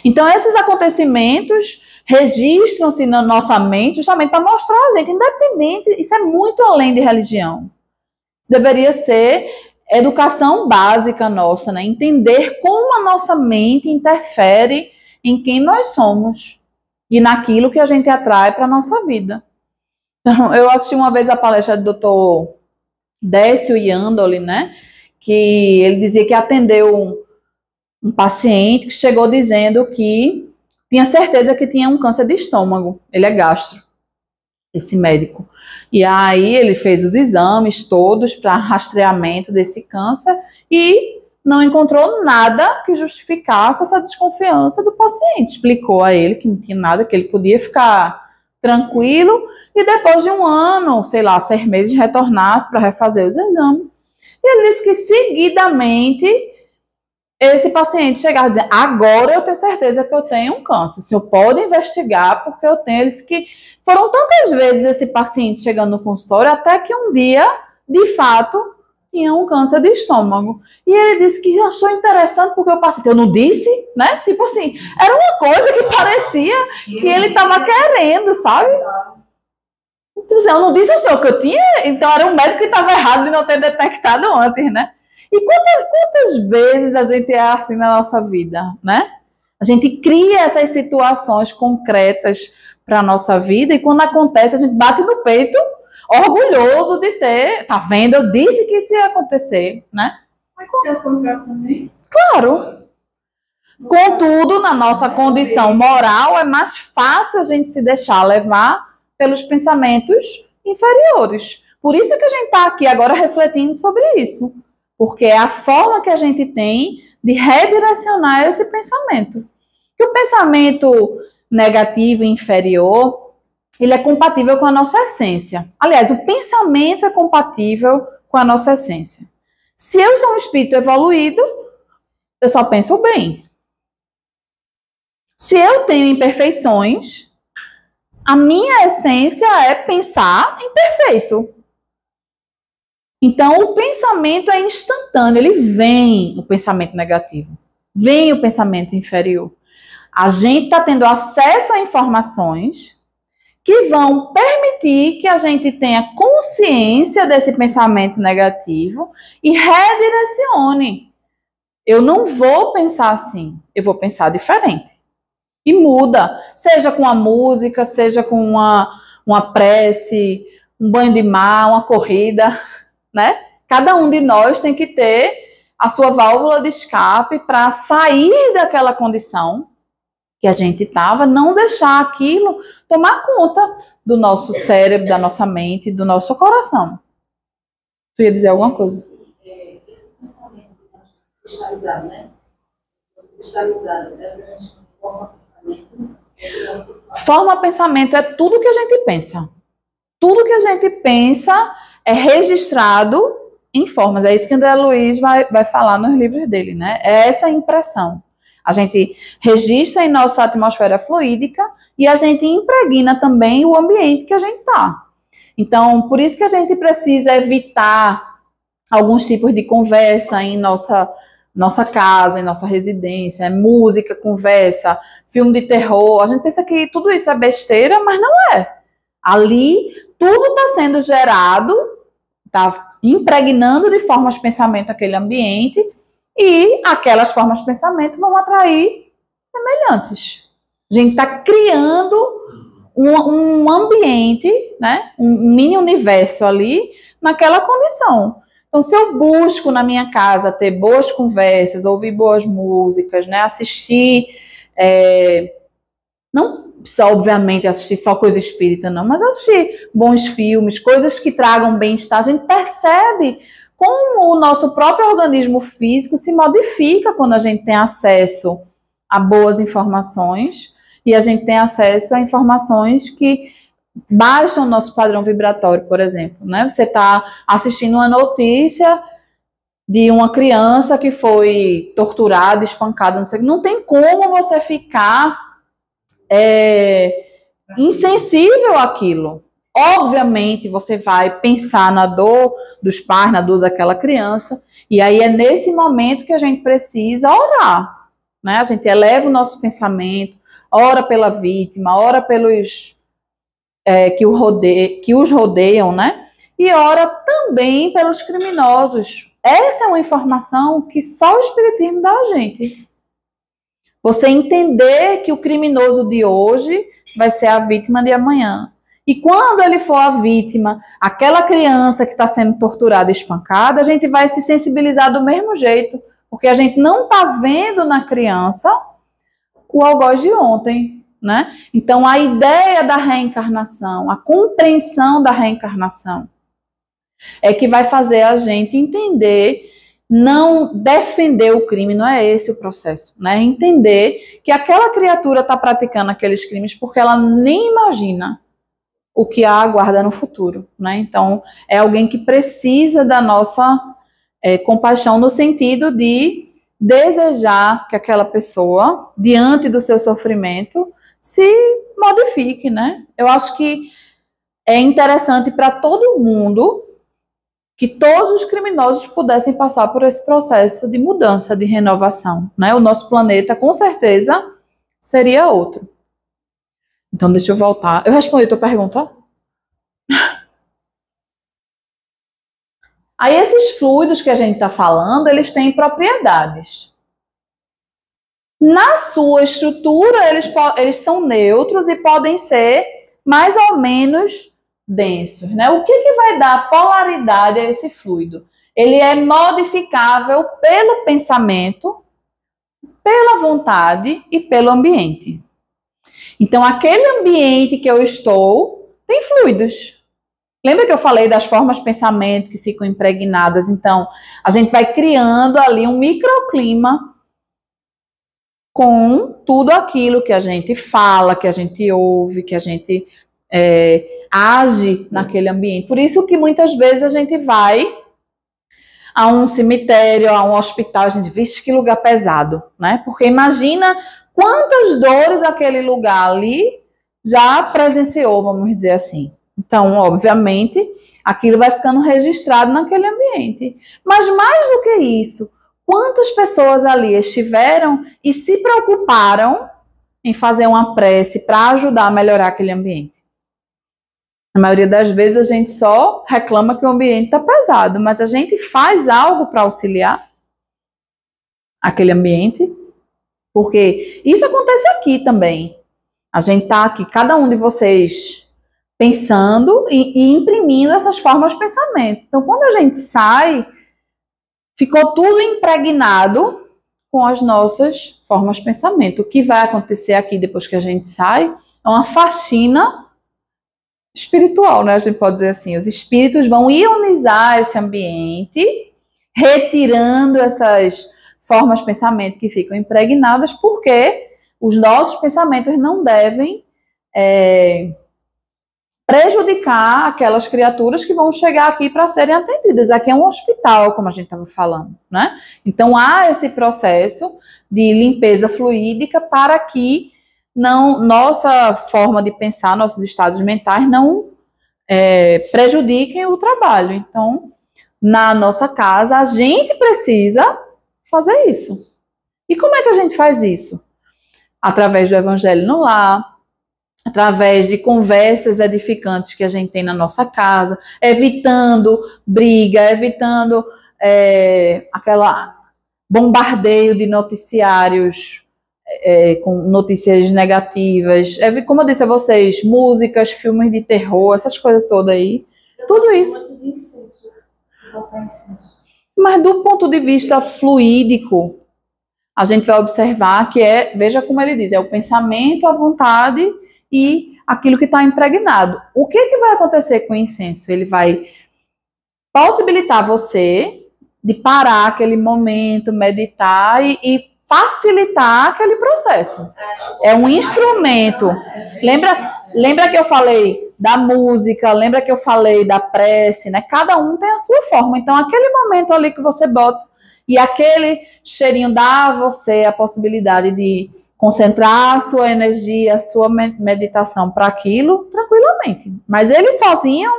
Speaker 1: Então, esses acontecimentos registram-se na nossa mente justamente para mostrar a gente, independente, isso é muito além de religião. Isso deveria ser educação básica nossa, né? Entender como a nossa mente interfere em quem nós somos e naquilo que a gente atrai para a nossa vida. Então, eu assisti uma vez a palestra do Dr. Décio Iandoli, né? Que ele dizia que atendeu um paciente que chegou dizendo que tinha certeza que tinha um câncer de estômago. Ele é gastro, esse médico. E aí ele fez os exames todos para rastreamento desse câncer e não encontrou nada que justificasse essa desconfiança do paciente. Explicou a ele que não tinha nada, que ele podia ficar tranquilo e depois de um ano, sei lá, 6 meses, retornasse para refazer os exames. E ele disse que seguidamente esse paciente chegava a dizer, agora eu tenho certeza que eu tenho um câncer. O senhor pode investigar porque eu tenho. Ele disse que foram tantas vezes esse paciente chegando no consultório até que um dia, de fato, tinha um câncer de estômago. E ele disse que achou interessante porque o paciente, eu não disse, né? Tipo assim, era uma coisa que parecia que ele estava querendo, sabe? Então, assim, eu não disse ao senhor que eu tinha, então era um médico que estava errado de não ter detectado antes, né? E quantas vezes a gente é assim na nossa vida, né? A gente cria essas situações concretas para a nossa vida e quando acontece a gente bate no peito, orgulhoso de ter, tá vendo? Eu disse que isso ia acontecer, né?
Speaker 2: Pode ser o contrário também.
Speaker 1: Claro. Contudo, na nossa condição moral, é mais fácil a gente se deixar levar pelos pensamentos inferiores. Por isso que a gente está aqui agora refletindo sobre isso. Porque é a forma que a gente tem de redirecionar esse pensamento. Que o pensamento negativo e inferior, ele é compatível com a nossa essência. Aliás, o pensamento é compatível com a nossa essência. Se eu sou um espírito evoluído, eu só penso bem. Se eu tenho imperfeições, a minha essência é pensar em perfeito. Então, o pensamento é instantâneo, ele vem, o pensamento negativo, vem o pensamento inferior. A gente está tendo acesso a informações que vão permitir que a gente tenha consciência desse pensamento negativo e redirecione. Eu não vou pensar assim, eu vou pensar diferente. E muda, seja com a música, seja com uma prece, um banho de mar, uma corrida, né? Cada um de nós tem que ter a sua válvula de escape para sair daquela condição que a gente estava, não deixar aquilo tomar conta do nosso cérebro, da nossa mente, do nosso coração. Tu ia dizer alguma coisa?
Speaker 2: Esse pensamento cristalizado, né? Cristalizado, né?
Speaker 1: Forma pensamento é tudo que a gente pensa. Tudo que a gente pensa é registrado em formas. É isso que André Luiz vai falar nos livros dele, né? É essa impressão. A gente registra em nossa atmosfera fluídica e a gente impregna também o ambiente que a gente está. Então, por isso que a gente precisa evitar alguns tipos de conversa em nossa casa, em nossa residência, música, conversa, filme de terror. A gente pensa que tudo isso é besteira, mas não é. Ali, tudo está sendo gerado, está impregnando de formas de pensamento aquele ambiente e aquelas formas de pensamento vão atrair semelhantes. A gente está criando um ambiente, né, um mini universo ali, naquela condição. Então, se eu busco na minha casa ter boas conversas, ouvir boas músicas, né, assistir, não precisa, obviamente, assistir só coisa espírita, não, mas assistir bons filmes, coisas que tragam bem-estar, a gente percebe como o nosso próprio organismo físico se modifica quando a gente tem acesso a boas informações e a gente tem acesso a informações que baixam o nosso padrão vibratório, por exemplo, né? Você está assistindo uma notícia de uma criança que foi torturada, espancada, não tem como você ficar insensível àquilo. Obviamente, você vai pensar na dor dos pais, na dor daquela criança, e aí é nesse momento que a gente precisa orar, né? A gente eleva o nosso pensamento, ora pela vítima, ora pelos que os rodeiam, né? E ora também pelos criminosos. Essa é uma informação que só o Espiritismo dá a gente. Você entender que o criminoso de hoje vai ser a vítima de amanhã. E quando ele for a vítima, aquela criança que está sendo torturada e espancada, a gente vai se sensibilizar do mesmo jeito, porque a gente não está vendo na criança o algoz de ontem, né? Então, a ideia da reencarnação, a compreensão da reencarnação, é que vai fazer a gente entender, não defender o crime, não é esse o processo, né? Entender que aquela criatura está praticando aqueles crimes porque ela nem imagina o que a aguarda no futuro, né? Então, é alguém que precisa da nossa compaixão no sentido de desejar que aquela pessoa, diante do seu sofrimento, se modifique, né? Eu acho que é interessante para todo mundo que todos os criminosos pudessem passar por esse processo de mudança, de renovação, né? O nosso planeta, com certeza, seria outro. Então, deixa eu voltar. Eu respondi a tua pergunta? Aí esses fluidos que a gente está falando, eles têm propriedades. Na sua estrutura, eles são neutros e podem ser mais ou menos densos, né? O que vai dar polaridade a esse fluido? Ele é modificável pelo pensamento, pela vontade e pelo ambiente. Então, aquele ambiente que eu estou tem fluidos. Lembra que eu falei das formas de pensamento que ficam impregnadas? Então, a gente vai criando ali um microclima com tudo aquilo que a gente fala, que a gente ouve, que a gente age naquele ambiente. Por isso que muitas vezes a gente vai a um cemitério, a um hospital, a gente vixe que lugar pesado, né? Porque imagina quantas dores aquele lugar ali já presenciou, vamos dizer assim. Então, obviamente, aquilo vai ficando registrado naquele ambiente. Mas mais do que isso, quantas pessoas ali estiveram e se preocuparam em fazer uma prece para ajudar a melhorar aquele ambiente? Na maioria das vezes a gente só reclama que o ambiente está pesado, mas a gente faz algo para auxiliar aquele ambiente, porque isso acontece aqui também. A gente está aqui, cada um de vocês, pensando e imprimindo essas formas de pensamento. Então, quando a gente sai, ficou tudo impregnado com as nossas formas de pensamento. O que vai acontecer aqui depois que a gente sai é uma faxina espiritual, né? A gente pode dizer assim, os espíritos vão ionizar esse ambiente, retirando essas formas de pensamento que ficam impregnadas, porque os nossos pensamentos não devem prejudicar aquelas criaturas que vão chegar aqui para serem atendidas. Aqui é um hospital, como a gente estava falando, né? Então há esse processo de limpeza fluídica para que nossa forma de pensar, nossos estados mentais não prejudiquem o trabalho. Então, na nossa casa, a gente precisa fazer isso. E como é que a gente faz isso? Através do Evangelho no Lar, através de conversas edificantes que a gente tem na nossa casa, evitando briga, evitando aquela bombardeio de noticiários com notícias negativas. Como eu disse a vocês, músicas, filmes de terror, essas coisas todas aí. Tudo isso. Mas do ponto de vista fluídico, a gente vai observar que veja como ele diz, é o pensamento, a vontade e aquilo que está impregnado. O que vai acontecer com o incenso? Ele vai possibilitar você de parar aquele momento, meditar e facilitar aquele processo. É um instrumento. Lembra que eu falei da música, lembra que eu falei da prece, né? Cada um tem a sua forma. Então, aquele momento ali que você bota e aquele cheirinho dá a você a possibilidade de concentrar a sua energia, a sua meditação para aquilo tranquilamente. Mas ele sozinho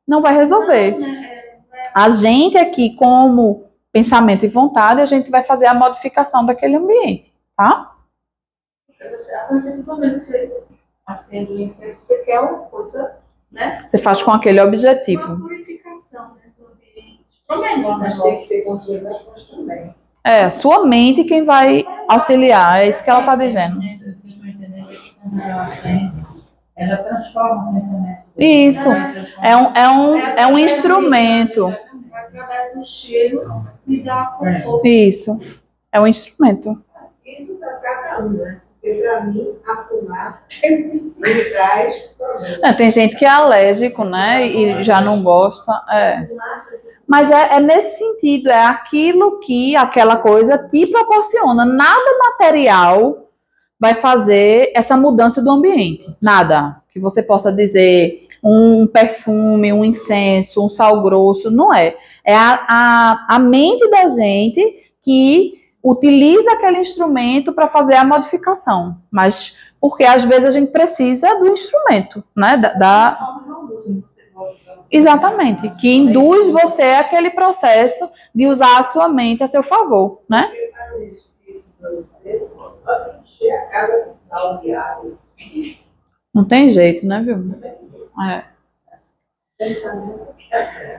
Speaker 1: não vai resolver. A gente aqui, como pensamento e vontade, a gente vai fazer a modificação daquele ambiente, tá?
Speaker 2: A partir do momento que você acende o incenso, você quer uma coisa, né?
Speaker 1: Você faz com aquele objetivo.
Speaker 2: Uma purificação, né, do ambiente.
Speaker 4: Mas tem que ser com as suas ações também.
Speaker 1: A sua mente quem vai auxiliar, é isso que ela está dizendo.
Speaker 4: Ela transforma o pensamento.
Speaker 1: Isso, é um instrumento.
Speaker 2: Através do cheiro me dá conforto.
Speaker 1: Isso, é um instrumento.
Speaker 4: Isso para cada um, né? Porque para mim, a fumaça me traz problema.
Speaker 1: Tem gente que é alérgico, né? E já não gosta. Mas é nesse sentido, é aquilo que aquela coisa te proporciona. Nada material vai fazer essa mudança do ambiente. Nada que você possa dizer um perfume, um incenso, um sal grosso, não é. É a mente da gente que utiliza aquele instrumento para fazer a modificação. Mas porque às vezes a gente precisa do instrumento, né? Exatamente, que induz você àquele processo de usar a sua mente a seu favor, né? Não tem jeito, né, viu?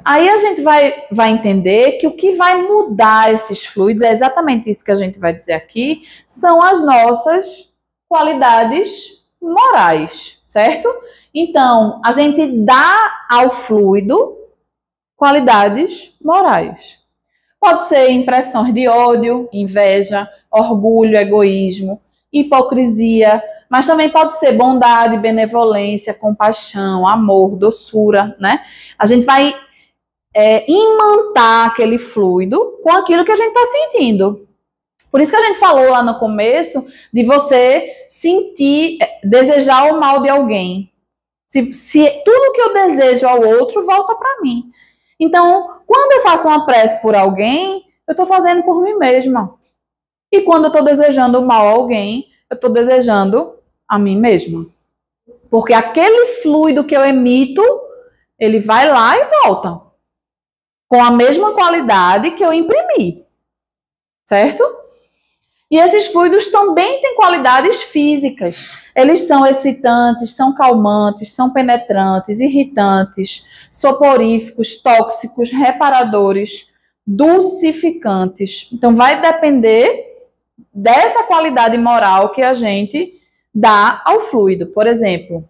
Speaker 1: Aí a gente vai entender que o que vai mudar esses fluidos, é exatamente isso que a gente vai dizer aqui, são as nossas qualidades morais, certo? Então, a gente dá ao fluido qualidades morais. Pode ser impressões de ódio, inveja, orgulho, egoísmo, hipocrisia, mas também pode ser bondade, benevolência, compaixão, amor, doçura, né? A gente vai imantar aquele fluido com aquilo que a gente está sentindo. Por isso que a gente falou lá no começo de você sentir, desejar o mal de alguém. Se tudo que eu desejo ao outro volta para mim. Então, quando eu faço uma prece por alguém, eu estou fazendo por mim mesma. E quando eu estou desejando o mal a alguém, eu estou desejando a mim mesma. Porque aquele fluido que eu emito, ele vai lá e volta. Com a mesma qualidade que eu imprimi. Certo? E esses fluidos também têm qualidades físicas. Eles são excitantes, são calmantes, são penetrantes, irritantes, soporíficos, tóxicos, reparadores, dulcificantes. Então, vai depender dessa qualidade moral que a gente dá ao fluido. Por exemplo,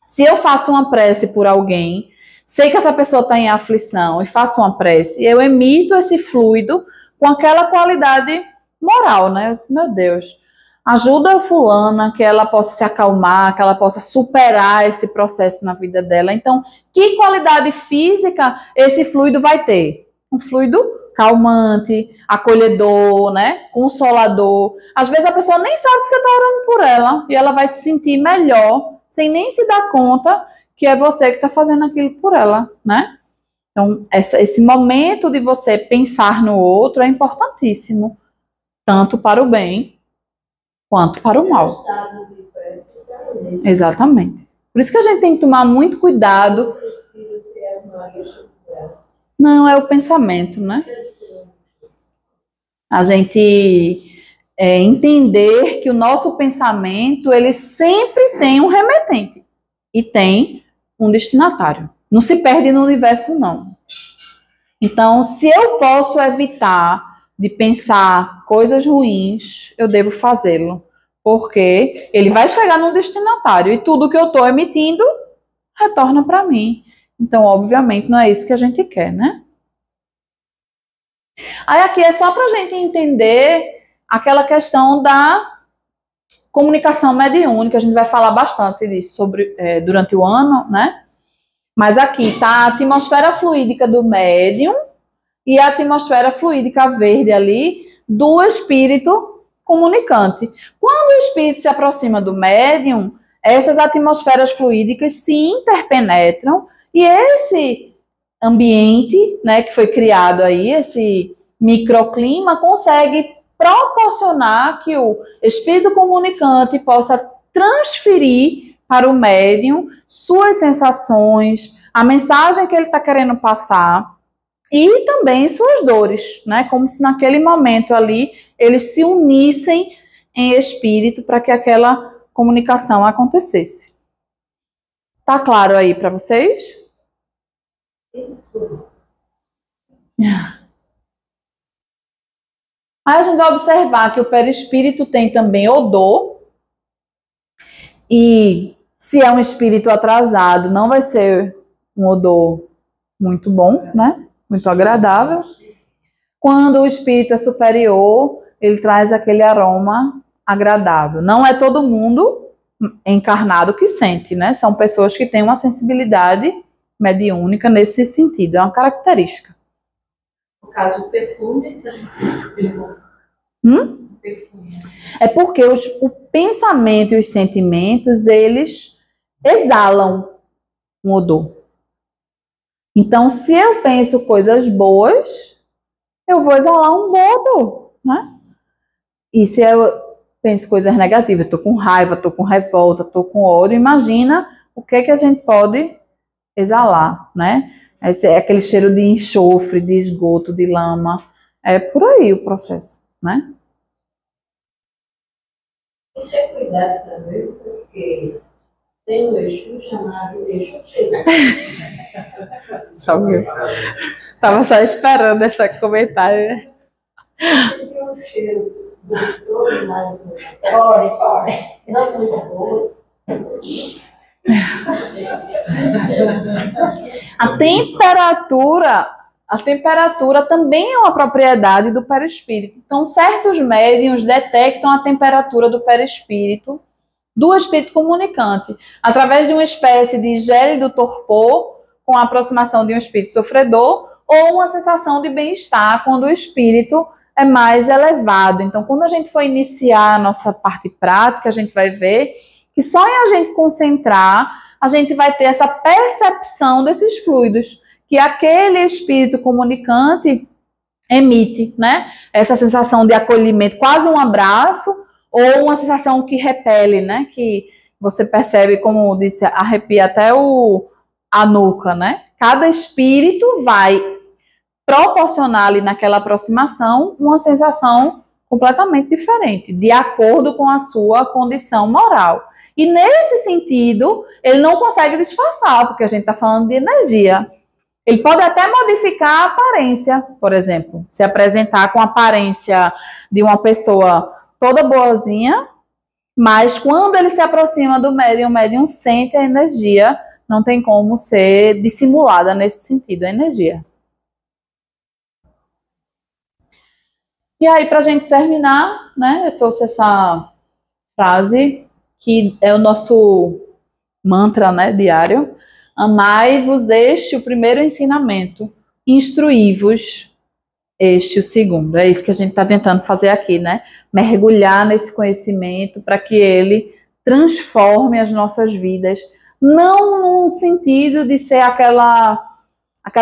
Speaker 1: se eu faço uma prece por alguém, sei que essa pessoa está em aflição e faço uma prece, eu emito esse fluido com aquela qualidade moral, né? Meu Deus, ajuda a fulana que ela possa se acalmar, que ela possa superar esse processo na vida dela. Então, que qualidade física esse fluido vai ter? Um fluido calmante, acolhedor, né? Consolador. Às vezes a pessoa nem sabe que você está orando por ela e ela vai se sentir melhor sem nem se dar conta que é você que está fazendo aquilo por ela, né? Então, esse momento de você pensar no outro é importantíssimo, tanto para o bem quanto para o mal. Exatamente. Por isso que a gente tem que tomar muito cuidado. Não, é o pensamento, né? A gente entender que o nosso pensamento, ele sempre tem um remetente e tem um destinatário. Não se perde no universo, não. Então, se eu posso evitar de pensar coisas ruins, eu devo fazê-lo. Porque ele vai chegar no destinatário e tudo que eu estou emitindo retorna para mim. Então, obviamente, não é isso que a gente quer, né? Aí aqui é só para a gente entender aquela questão da comunicação mediúnica. A gente vai falar bastante disso durante o ano, né? Mas aqui está a atmosfera fluídica do médium e a atmosfera fluídica verde ali do espírito comunicante. Quando o espírito se aproxima do médium, essas atmosferas fluídicas se interpenetram e esse ambiente, né, que foi criado aí, esse microclima, consegue proporcionar que o espírito comunicante possa transferir para o médium suas sensações, a mensagem que ele está querendo passar e também suas dores, né? Como se naquele momento ali eles se unissem em espírito para que aquela comunicação acontecesse. Tá claro aí para vocês? Aí a gente vai observar que o perispírito tem também odor e se é um espírito atrasado, não vai ser um odor muito bom, né? Muito agradável. Quando o espírito é superior, ele traz aquele aroma agradável. Não é todo mundo encarnado que sente, né? São pessoas que têm uma sensibilidade mediúnica nesse sentido. É uma característica.
Speaker 2: No caso, o perfume, a gente sempre perfume.
Speaker 1: É porque o pensamento e os sentimentos, eles exalam um odor. Então, se eu penso coisas boas, eu vou exalar um bom odor, né? E se eu penso coisas negativas, estou com raiva, estou com revolta, estou com ódio, imagina o que a gente pode exalar, né? É aquele cheiro de enxofre, de esgoto, de lama. É por aí o processo, né?
Speaker 4: Tem que ter cuidado também, porque Tem um eixo chamado eixo cheio.
Speaker 1: Só viu? Tava só esperando esse comentário, né?
Speaker 4: Tem um cheiro gostoso, mas fora. Não muito bom.
Speaker 1: A temperatura também é uma propriedade do perispírito. Então, certos médiuns detectam a temperatura do perispírito, do espírito comunicante, através de uma espécie de gélido torpor, com a aproximação de um espírito sofredor, ou uma sensação de bem-estar, quando o espírito é mais elevado. Então, quando a gente for iniciar a nossa parte prática, a gente vai ver que só em a gente concentrar, a gente vai ter essa percepção desses fluidos que aquele espírito comunicante emite, né? Essa sensação de acolhimento, quase um abraço, ou uma sensação que repele, né? Que você percebe, como disse, arrepia até a nuca, né? Cada espírito vai proporcionar ali naquela aproximação uma sensação completamente diferente, de acordo com a sua condição moral. E nesse sentido, ele não consegue disfarçar, porque a gente está falando de energia. Ele pode até modificar a aparência, por exemplo, se apresentar com a aparência de uma pessoa toda boazinha, mas quando ele se aproxima do médium, o médium sente a energia, não tem como ser dissimulada nesse sentido, a energia. E aí, para a gente terminar, né, eu trouxe essa frase, que é o nosso mantra, né, diário. Amai-vos, este o primeiro ensinamento, instruí-vos, este o segundo. É isso que a gente está tentando fazer aqui, né? Mergulhar nesse conhecimento para que ele transforme as nossas vidas, não no sentido de ser aquela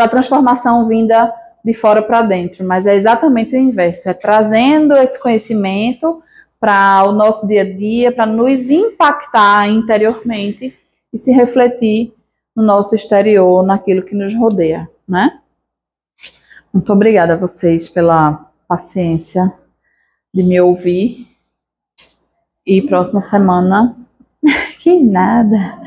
Speaker 1: transformação vinda de fora para dentro, mas é exatamente o inverso, é trazendo esse conhecimento para o nosso dia a dia, para nos impactar interiormente e se refletir no nosso exterior, naquilo que nos rodeia, né? Muito obrigada a vocês pela paciência de me ouvir. E próxima semana, que nada,